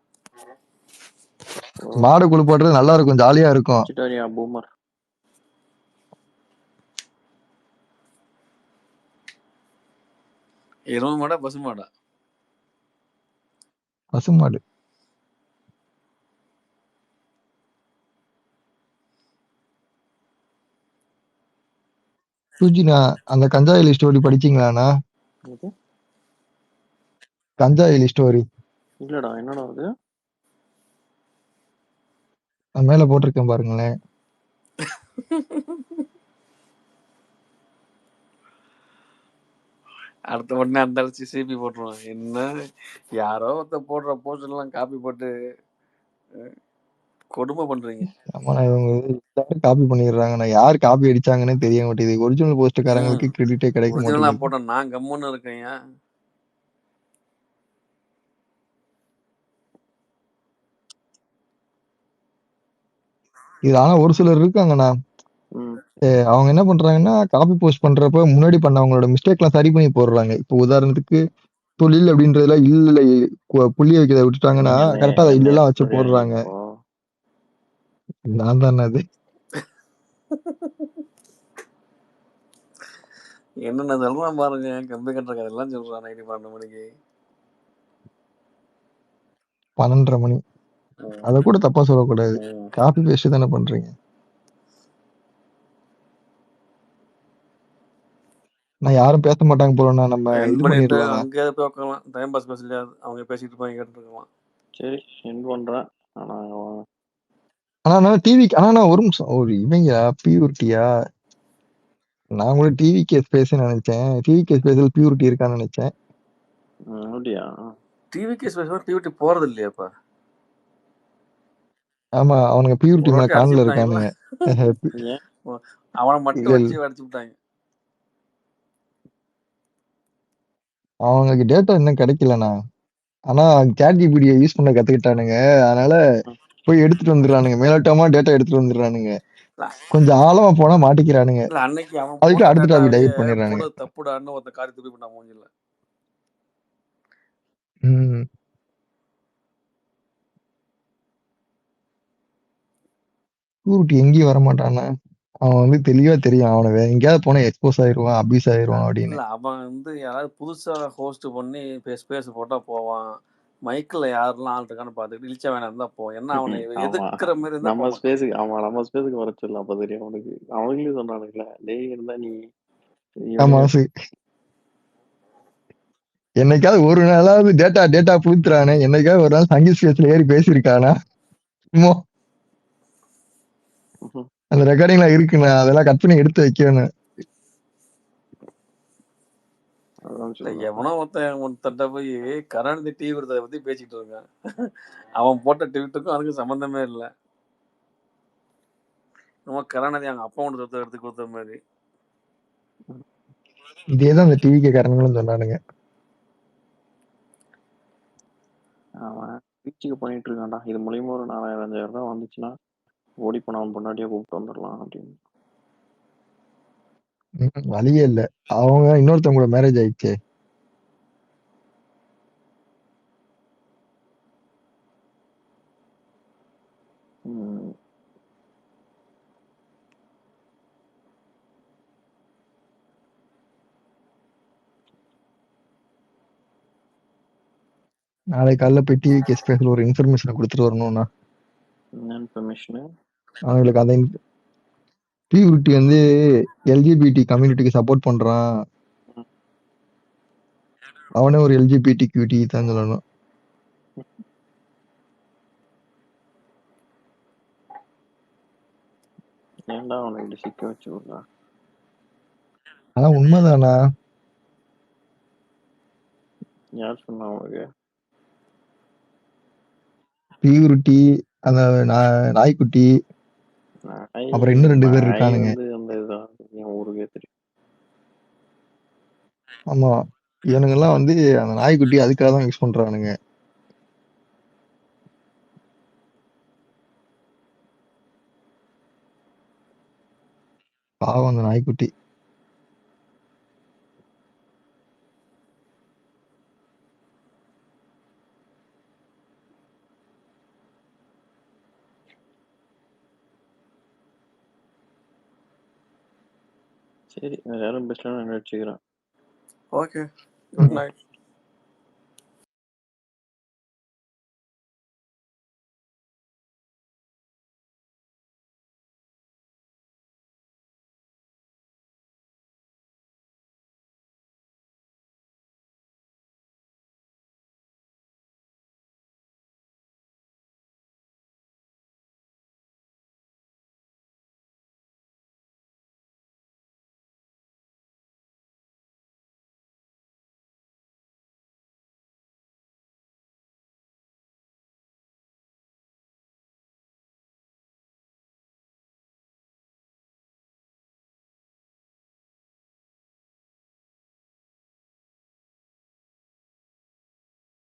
மாடு குளிப்பாட்டுறது நல்லா இருக்கும், ஜாலியா இருக்கும். எருமை மாடா பசு மாடா? பசுமாடு. சூஜினா அந்த கஞ்சா எலி ஸ்டோரி படிச்சீங்களாண்ணா? கஞ்சா எலி ஸ்டோரி இல்லடா, என்னடா அது? நான் மேல போட்டிருக்கேன் பாருங்களேன். அடுத்த உடனே அந்த அடிச்சு சிபி போட்டுருவான். என்ன யாரோ ஒருத்த போடுற போஸ்டர் எல்லாம் காப்பி போட்டு கொடுமை பண்றீங்க. ஆமா, இவங்க எல்லாரும் காப்பி பண்ணிடுறாங்க. நான் யார் காப்பி அடிச்சாங்கன்னு தெரிய மாட்டேங்குது. ஒரிஜினல் போஸ்டர்காரங்களுக்கு கிரெடிட்டே கிடைக்க ஒரிஜினலா மாட்டேங்குது. போட்ட நான் கம்முன்னு இருக்கேன். இது ஆனா ஒரு சிலர் இருக்காங்கண்ணா, அவங்க என்ன பண்றாங்கன்னா காப்பி போஸ்ட் பண்றப்ப முன்னாடி பண்ணவங்களோட மிஸ்டேக்லாம் சரி பண்ணி போடுறாங்க. இப்போ உதாரணத்துக்கு தொழில் அப்படின்றதுல இல்ல புள்ளி வைக்கிறத விட்டுட்டாங்கன்னா கரெக்டா அதை இல்லெல்லாம் வச்சு போடுறாங்க. நான் தானே அது. என்னென்ன சொல்றான் பாருங்க. கம்பி கட்டுற கதையெல்லாம் சொல்றான் நைட்டு 12 மணிக்கு. 12:30 மணி. அத கூட தப்பா சொல்லக்கூடாது. காப்பி பேஸ்ட் தானே பண்றீங்க. நான் யாரும் பேச மாட்டாங்க போலண்ணா. நம்ம இது பண்ணிட்டு பண்ணிடலாம். அங்கேயே போய் உட்காரலாம். டைம் பாஸ் பேசலையாது. அவங்க பேசிட்டு இருப்பாங்க, கேட்டுட்டு இருக்கலாம். சரி, சென்ட் பண்றேன். ஆனா நான் டிவி ஒரு நிமிஷம். ஒரு இவங்க பியூரிட்டியா? நான் கூட டிவி கேஸ் பேச நினைச்சேன். டிவி கேஸ் பேசல பியூரிட்டி இருக்கான்னு நினைச்சேன். அப்படியா? டிவி கேஸ் பேசுவா பியூரிட்டி போறது இல்லையாப்பா? ஆமா, அவனுங்க பியூரிட்டி மேல கான்ல இருக்கானுங்க. அவனை மட்டும் வச்சு அடிச்சு விட்டாங்க. அவங்களுக்கு டேட்டா இன்னும் கிடைக்கலண்ணா. ஆனா ChatGPT யூஸ் பண்ண கத்துக்கிட்டானுங்க. அதனால போய் எடுத்துட்டு வந்துடுறானுங்க. மேலோட்டமா டேட்டா எடுத்துட்டு வந்துடுறானுங்க. கொஞ்சம் ஆழமா போனா மாட்டிக்கிறானுங்க. அன்னைக்கு அவன் அதுக்கு அடுத்த டாபிக் டைவர்ட் பண்ணிடுறானுங்க. தப்புடான்னு ஒருத்த காரி துப்பி பண்ண மூஞ்சில. பியூரிட்டி எங்கேயும் வரமாட்டானா. அவன் வந்து தெளிவா தெரியும். அவனை எங்கேயாவது போனா எக்ஸ்போஸ் ஆயிருவான், அபியூஸ் ஆயிருவான் அப்படின்னு. இல்ல அவன் வந்து யாராவது புதுசா ஹோஸ்ட் பண்ணி ஸ்பேஸ் போட்டா போவான். மைக்கில் யாரெல்லாம் ஆள் இருக்கான்னு பார்த்துக்கிட்டு இழிச்சா வேணாம் தான் போவோம். என்ன அவனை எதிர்க்கிற மாதிரி இருந்தா நம்ம ஸ்பேஸுக்கு வர சொல்லலாம். அப்ப தெரியும் அவனுக்கு. அவங்களே சொன்னானுங்களே, டேய் இருந்தா நீ என்னைக்காவது ஒரு நாளாவது டேட்டா புளுத்துறானே. என்னைக்காவது ஒரு நாள் சங்கீத் ஸ்பேஸ்ல ஏறி பேசியிருக்கானா? அந்த ரெக்கார்டிங்லாம் இருக்குண்ணா. அதெல்லாம் கட் பண்ணி எடுத்து வைக்கணும். எவனோ ஒருத்தட்ட போய் கருணாநிதி டிவி கொடுத்ததை பத்தி பேசிட்டு இருக்கான். அவன் போட்ட ட்வீட்டுக்கும் அதுக்கு சம்பந்தமே இல்லை. நம்ம கருணாநிதி அவங்க அப்பா ஒன்று சொத்தை எடுத்து கொடுத்த மாதிரி. இதேதான் அந்த டிவிக்கு காரணங்களும் சொன்னானுங்க. அவன் ரீச்சுக்கு பண்ணிட்டு இருக்கான்டா. இது மூலியமா ஒரு 4000-5000 ரூபாய் வந்துச்சுன்னா ஓடி போன அவன் பொண்டாட்டியா கூப்பிட்டு வந்துடலாம் அப்படின்னு. வழியே இல்ல. அவங்க இன்னொருத்தவங்களோட மேரேஜ் ஆயிடுச்சு. நாளை காலைல போய் டிவி கேஸ் பேசல ஒரு இன்ஃபர்மேஷன் கொடுத்துட்டு வரணும்னா. என்ன இன்ஃபர்மேஷன்? அவங்களுக்கு அந்த பியூரிட்டி வந்து எல்ஜிபிடி கம்யூனிட்டிக்கு சப்போர்ட் பண்றான். அவனே ஒரு எல்ஜிபிடி கியூட்டி தான் சொல்லணும். ஏன்டா அவனை இப்படி சிக்க வச்சு விடுறா? ஆனா உண்மைதானா? யார் சொன்னா அவனுக்கு? பியூரிட்டி, அந்த நாய்க்குட்டி, அப்புறம் இன்னும் 2 பேர் இருக்கானுங்க. ஊருக்கே தெரியும். ஆமா, இவனுங்க எல்லாம் வந்து அந்த நாய்க்குட்டி அதுக்காக தான் யூஸ் பண்றானுங்க. பாவம் அந்த நாய்க்குட்டி. சரி, வேற யாரும் பேசலாம், நான் வச்சுக்கிறேன். ஓகே. Good night.